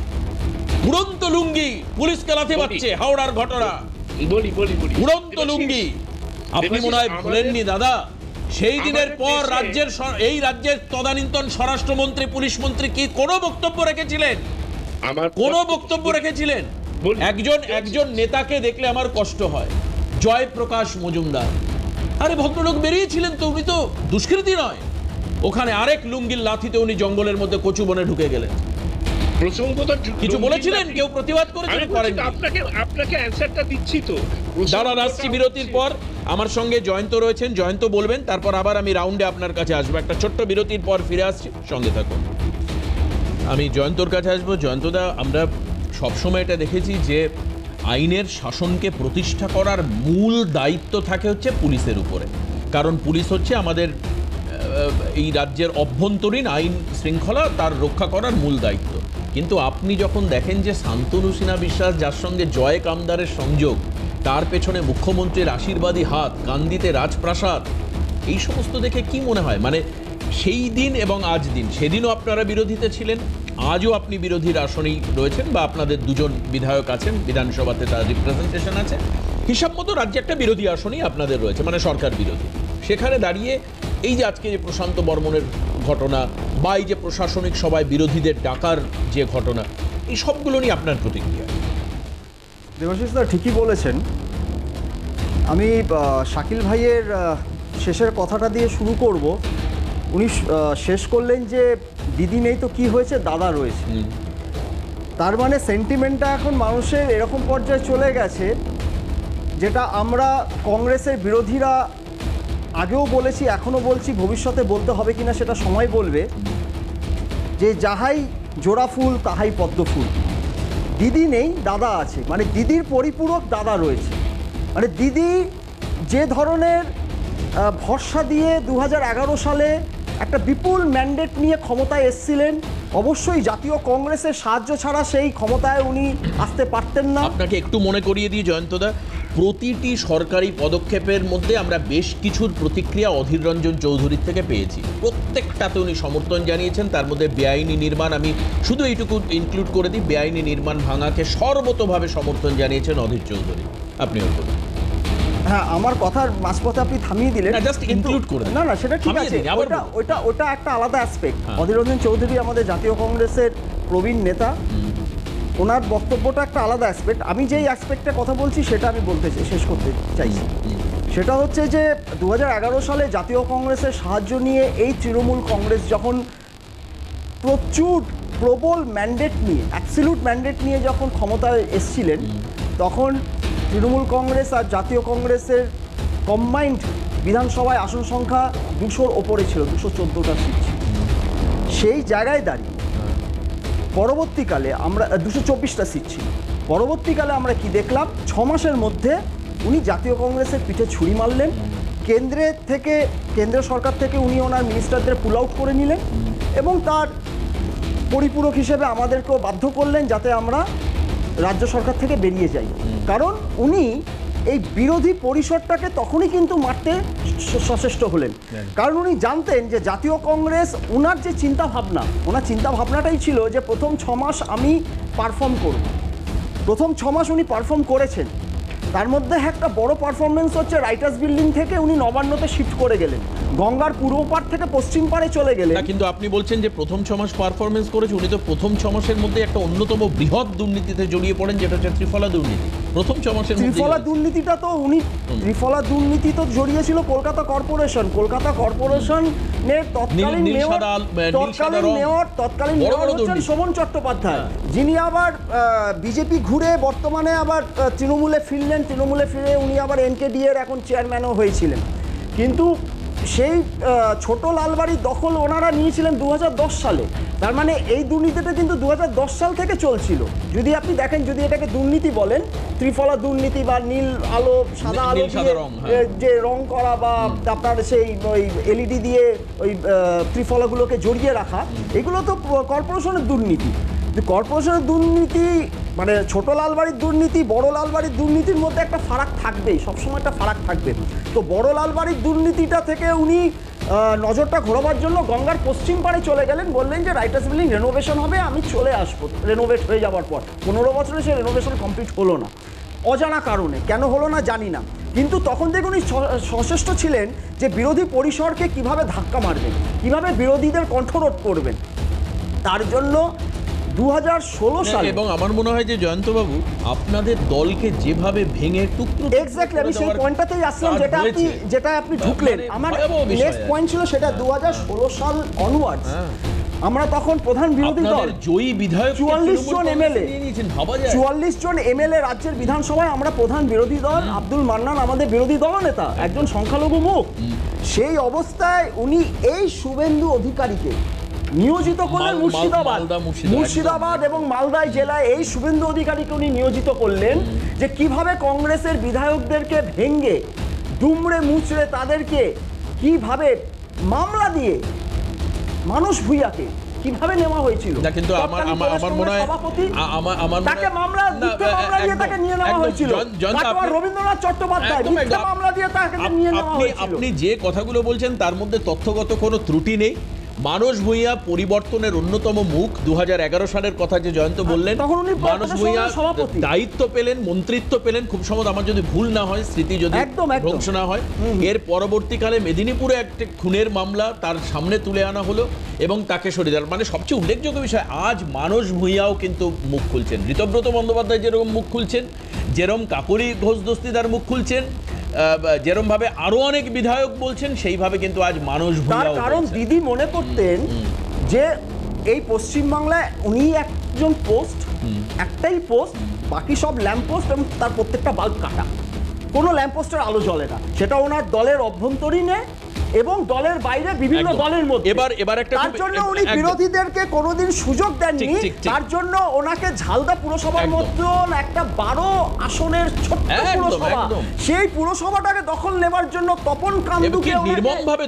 উড়ন্ত লুঙ্গি পুলিশকে লাথি মারছে, হাওড়ার ঘটনা, উড়ন্ত লুঙ্গি। আপনি মনে হয় ভুলেননি দাদা, সেই দিনের পর রাজ্যের তদানীন্তন স্বরাষ্ট্রমন্ত্রী, পুলিশ মন্ত্রী কি কোনো বক্তব্য রেখেছিলেন? কোনো বক্তব্য রেখেছিলেন? একজন নেতাকে দেখলে আমার কষ্ট হয়, জয়প্রকাশ মজুমদার, আরে ভদ্রলোক বেরিয়েছিলেন তো, উনি তো দুষ্কৃতী নয়, ওখানে আরেক লুঙ্গির লাথিতে উনি জঙ্গলের মধ্যে কচু বনে ঢুকে গেলেন। প্রসঙ্গত কিছু বলেছিলেন, কেউ প্রতিবাদ আমি করেছেন, বলছি করেন তো, আপনাকে অ্যানসারটা দিচ্ছি তো। দাঁড়ান, আসছি বিরতির পর। আমার সঙ্গে জয়ন্ত রয়েছেন, জয়ন্ত বলবেন, তারপর আবার আমি রাউন্ডে আপনার কাছে আসবো। একটা ছোট্ট বিরতির পর ফিরে আসছি, সঙ্গে থাকুন। আমি জয়ন্তর কাছে আসবো। জয়ন্তদা, আমরা সবসময় এটা দেখেছি যে আইনের শাসনকে প্রতিষ্ঠা করার মূল দায়িত্ব থাকে হচ্ছে পুলিশের উপরে, কারণ পুলিশ হচ্ছে আমাদের এই রাজ্যের অভ্যন্তরীণ আইন শৃঙ্খলা তার রক্ষা করার মূল দায়িত্ব। কিন্তু আপনি যখন দেখেন যে শান্তনু সিনহা বিশ্বাস, যার সঙ্গে জয় কামদারের সংযোগ, তার পেছনে মুখ্যমন্ত্রীর আশীর্বাদী হাত, কান্দিতে রাজপ্রাসাদ, এই সমস্ত দেখে কি মনে হয়? মানে সেই দিন এবং আজ দিন, সেদিনও আপনারা বিরোধীতে ছিলেন, আজও আপনি বিরোধীর আসনেই রয়েছেন, বা আপনাদের দুজন বিধায়ক আছেন, বিধানসভাতে তার রিপ্রেজেন্টেশন আছে, হিসাব মতো রাজ্যে একটা বিরোধী আসনই আপনাদের রয়েছে, মানে সরকার বিরোধী। সেখানে দাঁড়িয়ে এই যে আজকে যে প্রশান্ত বর্মনের ঘটনা, বা এই যে প্রশাসনিক সভায় বিরোধীদের ডাকার যে ঘটনা, এই সবগুলো নিয়ে আপনার প্রতিক্রিয়া? দেবাশিস দা ঠিকই বলেছেন। আমি শাকিল ভাইয়ের শেষের কথাটা দিয়ে শুরু করব। উনি শেষ করলেন যে দিদি নেই তো কি হয়েছে, দাদা রয়েছে। তার মানে সেন্টিমেন্টটা এখন মানুষের এরকম পর্যায়ে চলে গেছে, যেটা আমরা কংগ্রেসের বিরোধীরা আগেও বলেছি, এখনও বলছি, ভবিষ্যতে বলতে হবে কিনা সেটা সময় বলবে, যে যাহাই জোড়া ফুল তাহাই পদ্ম ফুল। দিদি নেই, দাদা আছে, মানে দিদির পরিপূরক দাদা রয়েছে। মানে দিদি যে ধরনের ভরসা দিয়ে 2011 সালে একটা বিপুল ম্যান্ডেট নিয়ে ক্ষমতায় এসেছিলেন, অবশ্যই জাতীয় কংগ্রেসের সাহায্য ছাড়া সেই ক্ষমতায় উনি আসতে পারতেন না। আপনাকে একটু মনে করিয়ে দিই জয়ন্তদা, প্রতিটি সরকারি পদক্ষেপের মধ্যে আমরা বেশ কিছুর প্রতিক্রিয়া অধীর রঞ্জন চৌধুরীর থেকে পেয়েছি। প্রত্যেকটাতে উনি সমর্থন জানিয়েছেন। তার মধ্যে বেআইনি নির্মাণ, আমি শুধু এইটুকু ইনক্লুড করে দিই, বেআইনি নির্মাণ ভাঙাকে সর্বতোভাবে সমর্থন জানিয়েছেন অধীর চৌধুরী। আপনি বলুন। হ্যাঁ, আমার কথার মাঝপথে আপনি থামিয়ে দিলেন। জাস্ট ইনক্লুড করে দিন। না না, সেটা ঠিক আছে, ওটা একটা আলাদা অ্যাসপেক্ট। অধীর রঞ্জন চৌধুরী আমাদের জাতীয় কংগ্রেসের প্রবীণ নেতা, ওনার বক্তব্যটা একটা আলাদা অ্যাসপেক্ট। আমি যেই অ্যাসপেক্টে কথা বলছি সেটা আমি শেষ করতে চাইছি। সেটা হচ্ছে যে 2011 সালে জাতীয় কংগ্রেসের সাহায্য নিয়ে এই তৃণমূল কংগ্রেস যখন প্রবল ম্যান্ডেট নিয়ে, অ্যাবসলিউট ম্যান্ডেট নিয়ে যখন ক্ষমতায় এসেছিলেন, তখন তৃণমূল কংগ্রেস আর জাতীয় কংগ্রেসের কম্বাইন্ড বিধানসভায় আসন সংখ্যা 200-র ওপরে ছিল, 214টা সিট ছিল। সেই জায়গায় দাঁড়িয়ে পরবর্তীকালে আমরা 224টা সিট ছিল। পরবর্তীকালে আমরা কি দেখলাম, 6 মাসের মধ্যে উনি জাতীয় কংগ্রেসের পিঠে ছুরি মারলেন। কেন্দ্র সরকার থেকে উনি ওনার মিনিস্টারদের পুল আউট করে নিলেন, এবং তার পরিপূরক হিসেবে আমাদেরকেও বাধ্য করলেন যাতে আমরা রাজ্য সরকার থেকে বেরিয়ে যাই। কারণ উনি এই বিরোধী পরিষদটাকে তখনই কিন্তু মারতে সচেষ্ট হলেন, কারণ উনি জানতেন যে জাতীয় কংগ্রেস, ওনার যে ওনার চিন্তাভাবনাটাই ছিল যে প্রথম 6 মাস আমি পারফর্ম করব। প্রথম 6 মাস উনি পারফর্ম করেছেন। তার মধ্যে একটা বড় পারফরমেন্স হচ্ছে রাইটার্স বিল্ডিং থেকে উনি নবান্নতে শিফট করে গেলেন, গঙ্গার পূর্ব পাড় থেকে পশ্চিম পাড়ে চলে গেলেন। কিন্তু আপনি বলছেন যে প্রথম 6 মাস পারফরমেন্স করেছে, উনি তো প্রথম 6 মাসের মধ্যে একটা অন্যতম বৃহৎ দুর্নীতিতে জড়িয়ে পড়েন, যেটা হচ্ছে ত্রিফলা দুর্নীতি। প্রথম 6 মাসের মধ্যে ত্রিফলা দুর্নীতিটা তো উনি ত্রিফলা দুর্নীতি তো জড়িয়েছিল কলকাতা কর্পোরেশনের তৎকালীন মেয়র হচ্ছেন শোভন চট্টোপাধ্যায়, যিনি আবার বিজেপি ঘুরে বর্তমানে আবার তৃণমূলে ফিরলেন। তৃণমূলে ফিরে উনি আবার এনকেডি এর এখন চেয়ারম্যানও হয়েছিলেন। কিন্তু সেই ছোট লালবাড়ির দখল ওনারা নিয়েছিলেন 2010 সালে। তার মানে এই দুর্নীতিটা কিন্তু 2010 সাল থেকে চলছিল। যদি আপনি দেখেন, যদি এটাকে দুর্নীতি বলেন, ত্রিফলা দুর্নীতি বা নীল আলো সাদা আলো দিয়ে যে রং করা, বা আপনার সেই ওই এলইডি দিয়ে ওই ত্রিফলাগুলোকে জড়িয়ে রাখা, এগুলো তো কর্পোরেশনের দুর্নীতি। কর্পোরেশনের দুর্নীতি মানে ছোট লালবাড়ির দুর্নীতি, বড় লালবাড়ির দুর্নীতির মধ্যে একটা ফারাক থাকবেই, সবসময় একটা ফারাক থাকবে। তো বড় লালবাড়ির দুর্নীতিটা থেকে উনি নজরটা ঘোরাবার জন্য গঙ্গার পশ্চিম পাড়ে চলে গেলেন, বললেন যে রাইটার্স বিল্ডিং রেনোভেশন হবে, আমি চলে আসবো রেনোভেট হয়ে যাওয়ার পর। 15 বছরে সে রেনোভেশন কমপ্লিট হলো না, অজানা কারণে। কেন হলো না জানি না, কিন্তু তখন থেকে উনি সচেষ্ট ছিলেন যে বিরোধী পরিসরকে কিভাবে ধাক্কা মারবেন, কিভাবে বিরোধীদের কণ্ঠরোধ করবেন। তার জন্য 2016 সালে, এবং আমার মনে হয় যে জয়ন্তবাবু আপনাদের দলকে যেভাবে ভেঙে টুকরো, এক্স্যাক্টলি আমি সেই পয়েন্টটাতেই আসলাম, যেটা আপনি ঢুকলেন। আমার নেক্সট পয়েন্ট ছিল সেটা 2016 সাল অনওয়ার্ডস আমরা তখন প্রধান বিরোধী দল, আপনাদের জয়ী বিধায়ক 44 জন এমএলএ, নিয়ে নিয়েছেন, ভাবা যায়? 44 জন এমএলএ রাজ্যের বিধানসভায় আমরা প্রধান বিরোধী দল। আব্দুল মান্নান আমাদের বিরোধী দলনেতা, একজন সংখ্যালঘু মুখ। সেই অবস্থায় উনি এই শুভেন্দু অধিকারীকে নিয়োজিত করলেন মুর্শিদাবাদ এবং মালদা জেলায়। এই শুভেন্দু অধিকারীকে উনি নিয়োজিত করলেন যে কিভাবে কংগ্রেসের বিধায়কদেরকে ভেঙ্গে দুমড়ে মুচড়ে তাদেরকে কিভাবে মামলা দিয়ে মানুষ ভূঁইয়াকে কিভাবে নেওয়া হয়েছিল। না, কিন্তু আমার মনে হয় তাকে মামলা দিয়ে তাকে নিয়ে নেওয়া হয়েছিল। রবীন্দ্রনাথ চট্টোপাধ্যায় মিথ্যা মামলা দিয়ে তাকে নিয়ে নেওয়া হয়েছিল। আপনি যে কথাগুলো বলছেন তার মধ্যে তথ্যগত কোনো ত্রুটি নেই। মানস ভূঁইয়া পরিবর্তনের অন্যতম মুখ। 2011 সালের কথা যে জয়ন্ত বললেন, মানস ভূঁইয়া দায়িত্ব পেলেন, মন্ত্রিত্ব পেলেন, খুব সম্ভবত আমার যদি ভুল না হয়, স্মৃতি যদি ধ্বংস না হয়, এর পরবর্তীকালে মেদিনীপুরে একটা খুনের মামলা তার সামনে তুলে আনা হলো এবং তাকে সরিয়ে দেওয়া। মানে সবচেয়ে উল্লেখযোগ্য বিষয়, আজ মানস ভূঁইয়াও কিন্তু মুখ খুলছেন। ঋতব্রত বন্দ্যোপাধ্যায় যেরকম মুখ খুলছেন, যেরকম কাকলি ঘোষ দস্তিদার মুখ খুলছেন, যেরকম ভাবে আরো অনেক বিধায়ক বলছেন, সেইভাবে কিন্তু আজ মানস ভূঁইয়া। কারণ দিদি মনে করতেন যে এই পশ্চিমবাংলায় উনি একজন পোস্ট, একটাই পোস্ট, বাকি সব ল্যাম্প পোস্ট এবং তার প্রত্যেকটা বাল্ব কাটা, কোনো ল্যাম্প পোস্টের আলো জ্বলে না। সেটা ওনার দলের অভ্যন্তরীণে এবং দলের বাইরে বিভিন্ন দলের মধ্যে। এবার একটা তার জন্য উনি বিরোধীদেরকে কোনোদিন সুযোগ দেননি। তার জন্য ওনাকে ঝালদা পুরসভার মতন একটা 12 আসনের ছোট্ট পুরসভা, সেই পুরসভাটাকে দখল নেবার জন্য তপন কান্দুকে নির্মমভাবে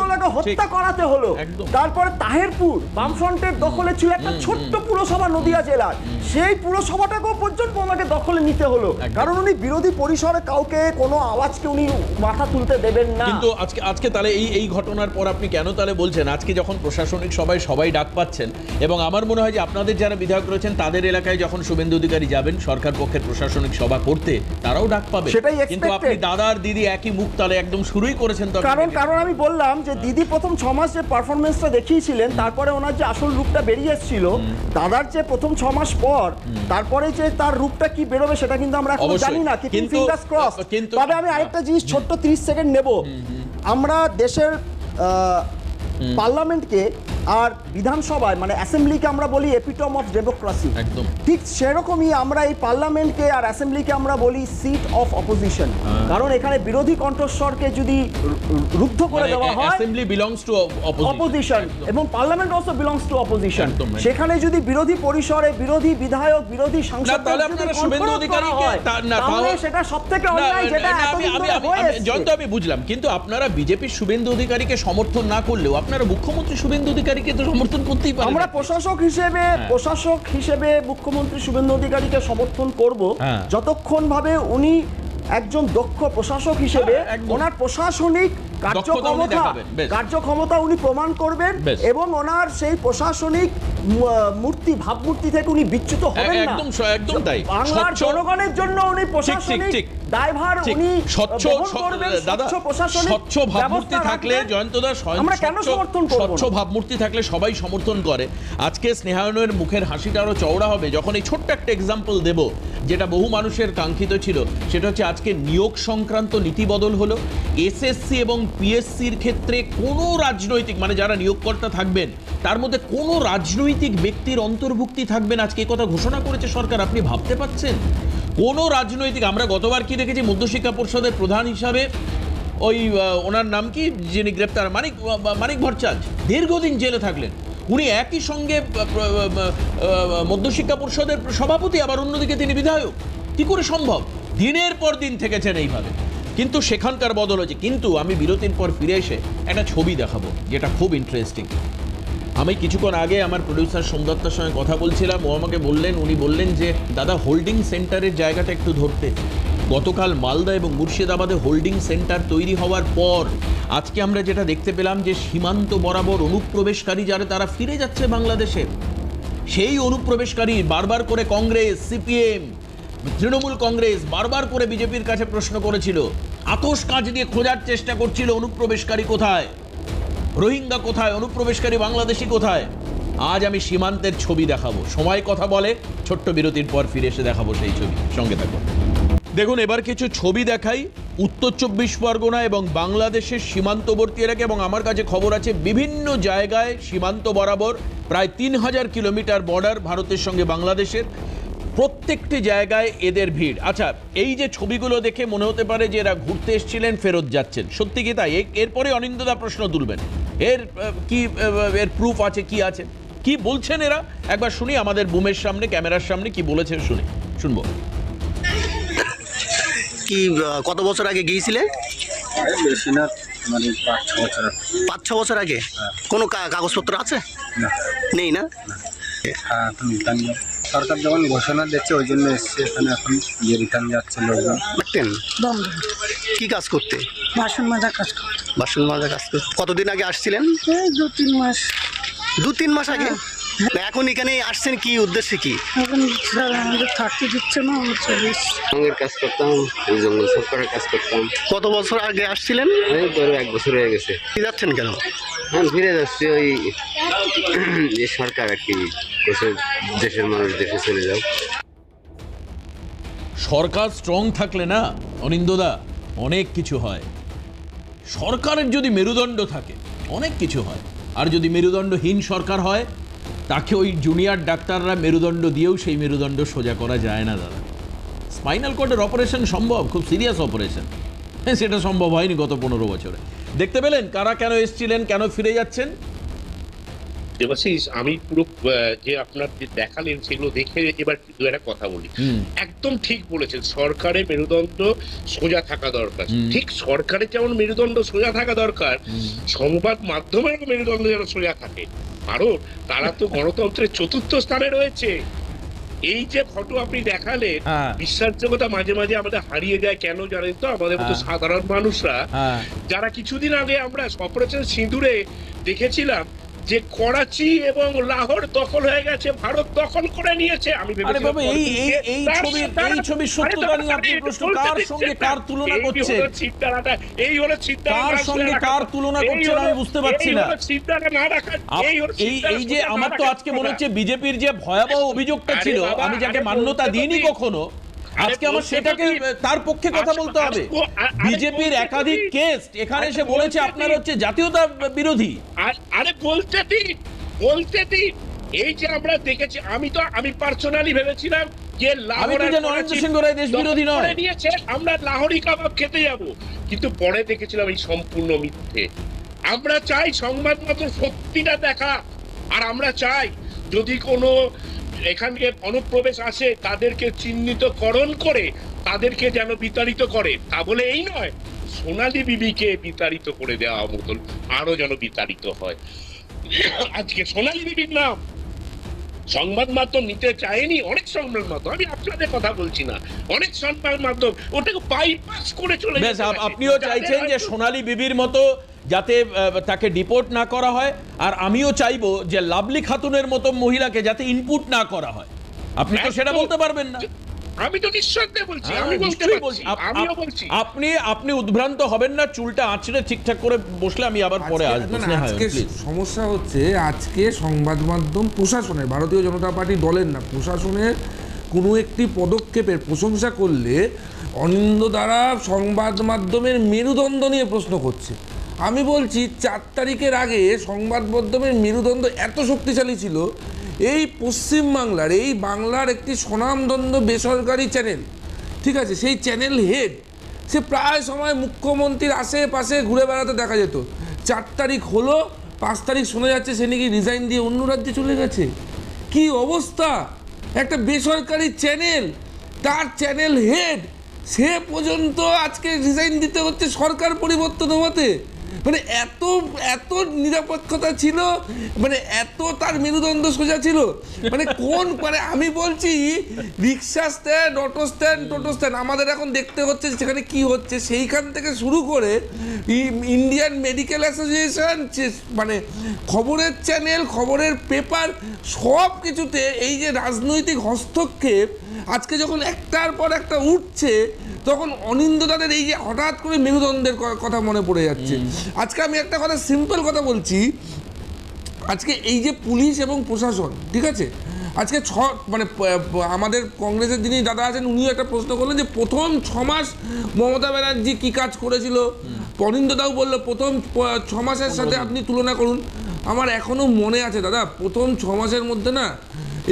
ওনাকে হত্যা করাতে হলো। তারপরে তাহেরপুর বামফ্রন্টের দখলে ছিল একটা ছোট্ট পুরসভা নদিয়া জেলার, সেই পুরসভাটাকেও পর্যন্ত ওনাকে দখলে নিতে হলো। কারণ উনি বিরোধী পরিসরে কাউকে কোনো আওয়াজকে উনি মাথা তুলতে দেবেন না। কিন্তু আজকে তাহলে এই ঘটনার পর আপনি কেন তাহলে বলছেন আজকে যখন প্রশাসনিক সবাই ডাক পাচ্ছেন, এবং আমার মনে হয় যে আপনাদের যারা বিধায়ক রয়েছেন তাদের এলাকায় যখন শুভেন্দু অধিকারী যাবেন সরকার পক্ষের প্রশাসনিক সভা করতে, তারাও ডাক পাবে। কিন্তু আপনি দাদার দিদি একই মুখ তাহলে একদম শুরুই করেছেন। কারণ আমি বললাম যে দিদি প্রথম 6 মাস যে পারফরমেন্সটা দেখিয়েছিলেন, তারপরে ওনার যে আসল রূপটা বেরিয়ে এসেছিল, দাদার যে প্রথম 6 মাস পর তারপরে যে তার রূপটা কি বেরোবে সেটা কিন্তু আমরা এখন জানি না। কিন্তু ফিঙ্গার্স ক্রস। তবে আমি আরেকটা জিনিস ছোট্ট 30 সেকেন্ড নেব। আমরা দেশের পার্লামেন্টকে আর বিধানসভায় মানে অ্যাসেম্বলিকে আমরা বলি এপিটম অফ ডেমোক্রেসি। ঠিক সেরকমই আমরা এই পার্লামেন্টকে আর অ্যাসেম্বলিকে আমরা বলি সিট অফ অপোজিশন। কারণ এখানে বিরোধী কণ্ঠস্বরকে যদি রুদ্ধ করে দেওয়া হয়, অ্যাসেম্বলি বিলংস টু অপোজিশন এবং parliament also belongs to opposition. সেখানে যদি বিরোধী পরিসরে বিরোধী বিধায়ক, বিরোধী সাংসদ, তাহলে সেটা সবথেকে অন্যায়, যেটা জয়ন্ত আমি বুঝলাম। কিন্তু আপনারা বিজেপির শুভেন্দু অধিকারীকে সমর্থন না করলেও আপনারা মুখ্যমন্ত্রী শুভেন্দু অধিকারীকে তো সমর্থন করতেই পারেন। আমরা প্রশাসক হিসেবে মুখ্যমন্ত্রী শুভেন্দু অধিকারীকে সমর্থন করব যতক্ষণ ভাবে উনি একজন দক্ষ প্রশাসক হিসেবে ওনার প্রশাসনিক কার্যক্ষমতা উনি প্রমাণ করবেন এবং ওনার সেই প্রশাসনিক ভাবমূর্তি থেকে উনি বিচ্যুত হবেন না। একদম তাই। বাংলার জনগণের জন্য উনি প্রশাসনিক দায়ভার উনি বহন করবেন। স্বচ্ছ ভাবমূর্তি থাকলে জয়ন্তদা আমরা কেন সমর্থন করব? স্বচ্ছ ভাবমূর্তি থাকলে সবাই সমর্থন করে। আজকে স্নেহায়নের মুখের হাসিটা আরো চওড়া হবে যখন এই ছোট্ট একটা এক্সাম্পল দেব, যেটা বহু মানুষের কাঙ্ক্ষিত ছিল। সেটা হচ্ছে আজকে নিয়োগ সংক্রান্ত নীতি বদল হলো। এসএসসি এবং পিএসসির ক্ষেত্রে কোনো রাজনৈতিক মানে যারা নিয়োগকর্তা থাকবেন তার মধ্যে কোনো রাজনৈতিক ব্যক্তির অন্তর্ভুক্তি থাকবে না। আজকে এই কথা ঘোষণা করেছে সরকার। আপনি ভাবতে পারছেন কোনো রাজনৈতিক, আমরা গতবার কি দেখেছি মধ্যশিক্ষা পর্ষদের প্রধান হিসাবে ওই ওনার নাম কি যিনি গ্রেপ্তার, মানিক ভট্টাচার্য দীর্ঘদিন জেলে থাকলেন। উনি একই সঙ্গে মধ্যশিক্ষা পর্ষদের সভাপতি, আবার অন্যদিকে তিনি বিধায়ক। কি করে সম্ভব? দিনের পর দিন থেকেছেন এইভাবে। কিন্তু সেখানকার বদল হয়েছে। কিন্তু আমি বিরতির পর ফিরে এসে একটা ছবি দেখাবো যেটা খুব ইন্টারেস্টিং। আমি কিছুক্ষণ আগে আমার প্রডিউসার সোমদত্তার সঙ্গে কথা বলছিলাম। ও আমাকে উনি বললেন যে দাদা হোল্ডিং সেন্টারের জায়গাটা একটু ধরতে। গতকাল মালদা এবং মুর্শিদাবাদে হোল্ডিং সেন্টার তৈরি হওয়ার পর আজকে আমরা যেটা দেখতে পেলাম যে সীমান্ত বরাবর অনুপ্রবেশকারী যারা তারা ফিরে যাচ্ছে বাংলাদেশে। সেই অনুপ্রবেশকারী বারবার করে কংগ্রেস, সিপিএম, তৃণমূল কংগ্রেস বারবার করে বিজেপির কাছে প্রশ্ন করেছিল, আতশ কাজ দিয়ে খোঁজার চেষ্টা করছিল অনুপ্রবেশকারী কোথায়, রোহিঙ্গা কোথায়, অনুপ্রবেশকারী বাংলাদেশি কোথায়। আজ আমি সীমান্তের ছবি দেখাবো। সময় কথা বলে, ছোট্ট বিরতির পর ফিরে এসে দেখাবো সেই ছবি। সঙ্গে থাকবো। দেখুন এবার কিছু ছবি দেখাই। উত্তর 24 পরগনা এবং বাংলাদেশের সীমান্তবর্তী এলাকা, এবং আমার কাছে খবর আছে বিভিন্ন জায়গায় সীমান্ত বরাবর প্রায় 3000 কিলোমিটার বর্ডার ভারতের সঙ্গে বাংলাদেশের, প্রত্যেকটি জায়গায় এদের ভিড়। আচ্ছা, এই যে ছবিগুলো দেখে মনে হতে পারে যে এরা ঘুরতে এসেছিলেন, ফেরত যাচ্ছেন, সত্যি কি তাই? এরপরে অনিন্দদা প্রশ্ন তুলবেন, এর প্রুফ আছে, কি আছে, কি বলছেন এরা, একবার শুনি আমাদের বুমের সামনে, ক্যামেরার সামনে কি বলেছেন শুনবো। কি কত বছর আগে গিয়েছিলে? বেশি না, মানে 5-6 বছর আগে। কোনো কাগজপত্র আছে? নেই না? হ্যাঁ, সরকার যখন ঘোষণা দিচ্ছে ওই জন্য এসছে এখানে, এখন রিটার্ন যাচ্ছে লোকজন। দেখতেন কি কাজ করতে? বাসন মাজা কাজ করতে। বাসন মাজা কাজ করতে। কতদিন আগে আসছিলেন? 2-3 মাস। 2-3 মাস আগে? এখন এখানে আসছেন কি উদ্দেশ্যে? কি এখন আমাদের থাকতে দিচ্ছে না, আমরা চলে এসেছি। জঙ্গলের কাজ করতাম, ওই জঙ্গল সরকারের কাজ করতাম। কত বছর আগে আসছিলেন? এই ধরো 1 বছর হয়ে গেছে। কি যাচ্ছেন কেন? এখন ফিরে যাচ্ছি, ওই যে সরকার আর কি দেশের মানুষ দেশে চলে যাও। সরকার স্ট্রং থাকলে না অনিন্দদা অনেক কিছু হয়। সরকারের যদি মেরুদণ্ড থাকে অনেক কিছু হয়, আর যদি মেরুদণ্ডহীন সরকার হয় তাকে ওই জুনিয়র ডাক্তাররা মেরুদণ্ড দিয়েও সেই মেরুদণ্ড সোজা করা যায় না দাদা। স্পাইনাল কর্ডের অপারেশন সম্ভব, খুব সিরিয়াস অপারেশন, সেটা সম্ভব হয়নি গত 15 বছরে। দেখতে পেলেন কারা কেন এসেছিলেন, কেন ফিরে যাচ্ছেন? দেবাশিস, আমি পুরো যে আপনার যে দেখালেন সেগুলো দেখে এবার দু একটা কথা বলি। একদম ঠিক বলেছেন, সরকারের মেরুদণ্ড সোজা থাকা দরকার। ঠিক সরকারের যেমন মেরুদণ্ড সোজা থাকা দরকার, সংবাদ মাধ্যমের মেরুদণ্ড যেন সোজা থাকে। কারণ তারা তো গণতন্ত্রের 4র্থ স্থানে রয়েছে। এই যে ফটো আপনি দেখালেন, বিশ্বাসযোগ্যতা মাঝে মাঝে আমাদের হারিয়ে যায়। কেন জানেন তো? আমাদের মতো সাধারণ মানুষরা, যারা কিছুদিন আগে আমরা অপারেশন সিঁদুরে দেখেছিলাম যে করাচি এবং লাহোর দখল হয়ে গেছে, ভারত দখল করে নিয়েছে। আমি এই ছবির সত্যতা নিয়ে আপনি প্রশ্ন, কার সঙ্গে কার তুলনা করছেন? এই হলো কার সঙ্গে কার তুলনা করছেন আমি বুঝতে পারছি না। এই যে আমার তো আজকে মনে হচ্ছে বিজেপির যে ভয়াবহ অভিযোগটা ছিল, আমি যাকে মান্যতা দিইনি কখনো, আজকে আমার সেটাকে তার পক্ষে কথা বলতে হবে। বিজেপির একাধিক কেস এখানে এসে বলেছে আপনার হচ্ছে জাতীয়তা বিরোধী। আরে বলতে দিন। এই যে আমরা দেখেছি, আমি পার্সোনালি ভেবেছিলাম যে দেশ বিরোধী নয়, আমরা লাহোরি কাবাব খেতে যাব, কিন্তু পরে দেখেছিলাম এই সম্পূর্ণ মিথ্যে। আমরা চাই সংবাদ মাধ্যম সত্যিটা দেখা, আর আমরা চাই যদি কোনো এখানকে অনুপ্রবেশ আসে তাদেরকে চিহ্নিতকরণ করে তাদেরকে যেন বিতাড়িত করে। তা বলে এই নয় সোনালী বিবিকে বিতাড়িত করে দেওয়া মতন আরো যেন বিতাড়িত হয়। আজকে সোনালী বিবির নাম সংবাদ মাধ্যম নিতে চায়নি। অনেক সংবাদ মাধ্যম, আমি আপনাদের কথা বলছি না, অনেক সংবাদ মাধ্যম ওটাকে বাইপাস করে চলে গেছে। আপনিও চাইছেন যে সোনালী বিবির মতো যাতে তাকে ডিপোর্ট না করা হয়, আর আমিও চাইবো যে লাভলি খাতুনের মতো মহিলাকে যাতে ইনপুট না করা হয়। আপনি তো সেটা বলতে পারবেন না। আমি তো নিঃসন্দেহে বলছি, আমি বলছি, আমিও বলছি। আপনি উদ্ভ্রান্ত হবেন না, চুলটা আঁচড়ে ঠিকঠাক করে বসলে আমি আবার পরে আসবো। আজকে সমস্যা হচ্ছে, আজকে সংবাদ মাধ্যম প্রশাসনের, ভারতীয় জনতা পার্টি দলের না, প্রশাসনের কোনো একটি পদক্ষেপের প্রশংসা করলে অনিন্দ দ্বারা সংবাদ মাধ্যমের মেরুদণ্ড নিয়ে প্রশ্ন করছে। আমি বলছি 4 তারিখের আগে সংবাদ মাধ্যমের মেরুদণ্ড এত শক্তিশালী ছিল, এই পশ্চিমবাংলার, এই বাংলার একটি স্বনামধন্য বেসরকারি চ্যানেল, ঠিক আছে, সেই চ্যানেল হেড সে প্রায় সময় মুখ্যমন্ত্রীর আশেপাশে ঘুরে বেড়াতে দেখা যেত। 4 তারিখ হলো, 5 তারিখ শোনা যাচ্ছে সে নাকি রিজাইন দিয়ে অন্য রাজ্যে চলে গেছে। কি অবস্থা! একটা বেসরকারি চ্যানেল, তার চ্যানেল হেড সে পর্যন্ত আজকে রিজাইন দিতে হচ্ছে সরকার পরিবর্তন হওয়াতে। মানে এত নিরপেক্ষতা ছিল, মানে এত তার মেরুদণ্ড সোজা ছিল, মানে আমি বলছি রিক্সা স্ট্যান্ড, অটো স্ট্যান্ড, টোটো স্ট্যান্ড, আমাদের এখন দেখতে হচ্ছে সেখানে কি হচ্ছে। সেইখান থেকে শুরু করে ইন্ডিয়ান মেডিকেল অ্যাসোসিয়েশন, মানে খবরের চ্যানেল, খবরের পেপার, সব কিছুতে এই যে রাজনৈতিক হস্তক্ষেপ আজকে যখন একটার পর একটা উঠছে, তখন অনিন্দদাদের এই যে হঠাৎ করে মেরুদণ্ডের কথা মনে পড়ে যাচ্ছে। আজকে আমি একটা কথা, সিম্পল কথা বলছি, আজকে এই যে পুলিশ এবং প্রশাসন, ঠিক আছে, আজকে আমাদের কংগ্রেসের যিনি দাদা আছেন উনিও একটা প্রশ্ন করলেন যে প্রথম 6 মাস মমতা ব্যানার্জি কি কাজ করেছিল। অনিন্দদাও বললো প্রথম 6 মাসের সাথে আপনি তুলনা করুন। আমার এখনো মনে আছে দাদা, প্রথম 6 মাসের মধ্যে না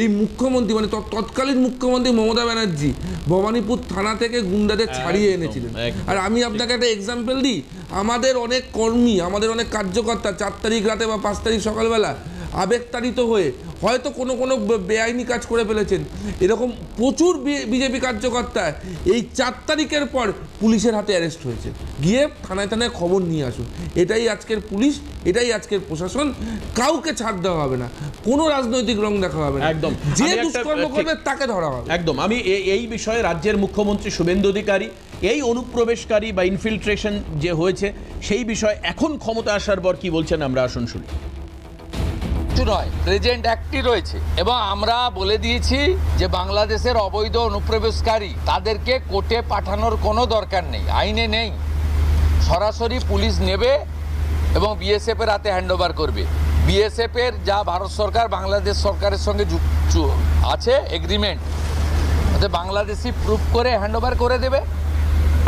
এই মুখ্যমন্ত্রী মানে তৎকালীন মুখ্যমন্ত্রী মমতা ব্যানার্জি ভবানীপুর থানা থেকে গুন্ডাদের ছাড়িয়ে এনেছিলেন। আর আমি আপনাকে একটা এক্সাম্পল দিই, আমাদের অনেক কর্মী, আমাদের অনেক কার্যকর্তা 4 তারিখ রাতে বা 5 তারিখ সকালবেলা আবেগতাড়িত হয়ে হয়তো কোনো বেআইনি কাজ করে ফেলেছেন। এরকম প্রচুর বিজেপি কার্যকর্তা এই 4 তারিখের পর পুলিশের হাতে অ্যারেস্ট হয়েছে। গিয়ে থানায় থানায় খবর নিয়ে আসুন। এটাই আজকের পুলিশ, এটাই আজকের প্রশাসন। কাউকে ছাড় দেওয়া হবে না, কোনো রাজনৈতিক রং দেখা হবে না, একদম যে দুষ্কর্ম করবে তাকে ধরা হবে। একদম। আমি এই বিষয়ে রাজ্যের মুখ্যমন্ত্রী শুভেন্দু অধিকারী এই অনুপ্রবেশকারী বা ইনফিলট্রেশন যে হয়েছে সেই বিষয়ে এখন ক্ষমতা আসার পর কি বলছেন আমরা আসুন শুনি। নয়, প্রেজেন্ট অ্যাক্টই রয়েছে এবং আমরা বলে দিয়েছি যে বাংলাদেশের অবৈধ অনুপ্রবেশকারী তাদেরকে কোর্টে পাঠানোর কোনো দরকার নেই, আইনে নেই। সরাসরি পুলিশ নেবে এবং বিএসএফ এর হাতে হ্যান্ডওভার করবে। বিএসএফ এর যা ভারত সরকার বাংলাদেশ সরকারের সঙ্গে আছে এগ্রিমেন্ট, ওতে বাংলাদেশি প্রুফ করে হ্যান্ডওভার করে দেবে।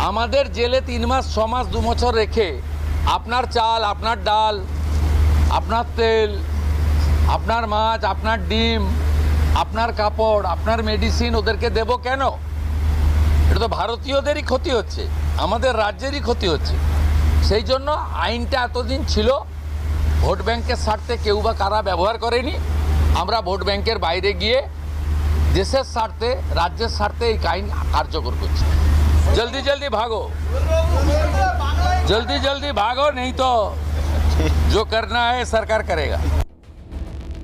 আমাদের জেলে 3 মাস 6 মাস 2 বছর রেখে আপনার চাল, আপনার ডাল, আপনার তেল, আপনার মাছ, আপনার ডিম, আপনার কাপড়, আপনার মেডিসিন ওদেরকে দেব কেন? এটা তো ভারতীয়দেরই ক্ষতি হচ্ছে, আমাদের রাজ্যেরই ক্ষতি হচ্ছে। সেই জন্য আইনটা এতদিন ছিল ভোট ব্যাংকের স্বার্থে কেউ বা কারা ব্যবহার করেনি। আমরা ভোট ব্যাংকের বাইরে গিয়ে দেশের স্বার্থে, রাজ্যের স্বার্থে এই আইন কার্যকর করছি। জলদি জলদি ভাগো, জলদি জলদি ভাগো, নেই তো जो करना है सरकार करेगा।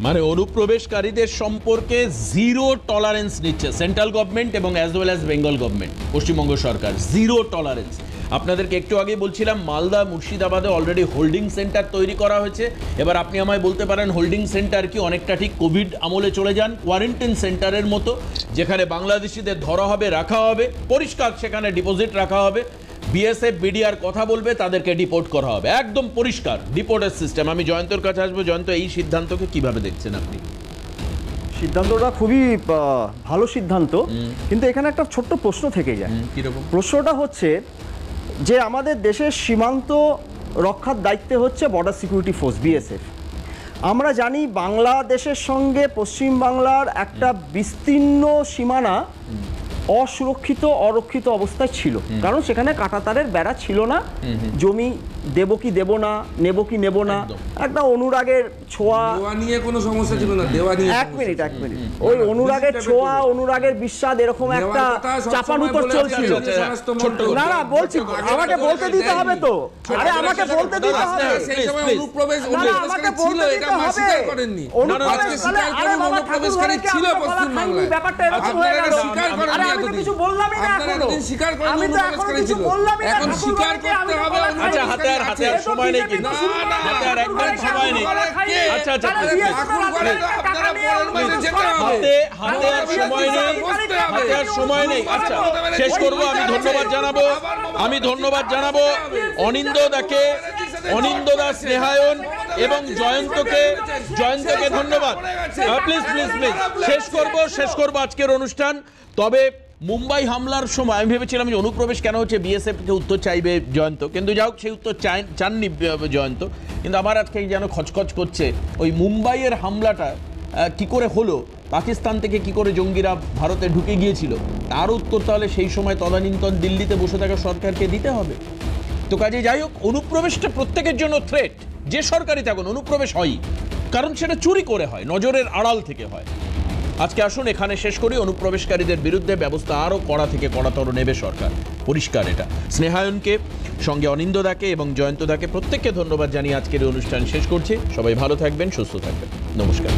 মানে অনুপ্রবেশকারীদের সম্পর্কে জিরো টলারেন্স নিচ্ছে সেন্ট্রাল গভর্নমেন্ট এবং as well as Bengal government, পশ্চিমবঙ্গ সরকার জিরো টলারেন্স। আপনাদেরকে একটু আগে বলছিলাম মালদা মুর্শিদাবাদে অলরেডি হোল্ডিং সেন্টার তৈরি করা হয়েছে। এবার আপনি আমায় বলতে পারেন হোল্ডিং সেন্টার কি অনেকটা ঠিক কোভিড আমলে চলে যান, কোয়ারেন্টাইন সেন্টারের মতো, যেখানে বাংলাদেশিদের ধরা হবে, রাখা হবে, পরিষ্কার সেখানে ডিপোজিট রাখা হবে, বিএসএফ বিডিআর কথা বলবে, তাদেরকে ডিপোর্ট করা হবে, একদম পরিষ্কার ডিপোর্টের সিস্টেম। আমি জয়ন্তর কাছে আসবো। জয়ন্ত, এই সিদ্ধান্তকে কিভাবে দেখছেন আপনি? সিদ্ধান্তটা খুবই ভালো সিদ্ধান্ত, কিন্তু এখানে একটা ছোট্ট প্রশ্ন থেকে যায়। প্রশ্নটা হচ্ছে যে আমাদের দেশের সীমান্ত রক্ষার দায়িত্বে হচ্ছে বর্ডার সিকিউরিটি ফোর্স বিএসএফ। আমরা জানি বাংলাদেশের সঙ্গে পশ্চিমবাংলার একটা বিস্তীর্ণ সীমানা অসুরক্ষিত অরক্ষিত অবস্থায় ছিল, কারণ সেখানে কাঁটাতারের বেড়া ছিল না। জমি দেব কি দেব না, নেব কি নেব না, একটা অনুরাগের ছোঁয়া নিয়ে কোনো সমস্যা ছিল না। দেওয়া নিয়ে এক মিনিট ওই অনুরাগের ছোঁয়া, অনুরাগের বিশ্বাস, এরকম একটা চাপানুতর চলছিল। না না বলছি, আমাকে বলতে দিতে হবে তো। আরে আমাকে বলতে দিতে হবে। সেই সময় অনুপ্রবেশকারী ছিল, এটা আমরা স্বীকার করেননি। আজকে স্বীকার করুন অনুপ্রবেশকারী ছিল পশ্চিম বাংলায়। ব্যাপারটা এরকম হয়ে গেল। আরে আমি তো কিছু বললামই না এখনো। আমি তো এখনো কিছু বললামই না। এখন স্বীকার করতে হবে। আচ্ছা, হাতে আর সময় নেই, কিন্তু হাতে আর একদম সময় নেই। আচ্ছা আচ্ছা, হাতে আর সময় নেই, হাতে আর সময় নেই। আচ্ছা, শেষ করবো। আমি ধন্যবাদ জানাবো অনিন্দ দাস স্নেহায়ন এবং জয়ন্তকে ধন্যবাদ। প্লিজ শেষ করবো আজকের অনুষ্ঠান। তবে মুম্বাই হামলার সময় আমি ভেবেছিলাম যে অনুপ্রবেশ কেন হচ্ছে, বিএসএফ কে উত্তর চাইবে জয়ন্ত, কিন্তু যাই হোক সেই উত্তর চাননি জয়ন্ত। কিন্তু আমার আজকে যেন খচখচ করছে ওই মুম্বাইয়ের হামলাটা কি করে হলো, পাকিস্তান থেকে কি করে জঙ্গিরা ভারতে ঢুকে গিয়েছিল, তার উত্তর তাহলে সেই সময় তদানীন্তন দিল্লিতে বসে থাকা সরকারকে দিতে হবে। তো কাজে যাই হোক, অনুপ্রবেশটা প্রত্যেকের জন্য থ্রেট, যে সরকারই থাকুন অনুপ্রবেশ হয়ই, কারণ সেটা চুরি করে হয়, নজরের আড়াল থেকে হয়। আজকে আসুন এখানে শেষ করি। অনুপ্রবেশকারীদের বিরুদ্ধে ব্যবস্থা আরও কড়া থেকে কড়াতর নেবে সরকার, পরিষ্কার এটা। স্নেহায়নকে, সঙ্গে অনিন্দদাকে এবং জয়ন্তদাকে প্রত্যেককে ধন্যবাদ জানিয়ে আজকের অনুষ্ঠান শেষ করছি। সবাই ভালো থাকবেন, সুস্থ থাকবেন, নমস্কার।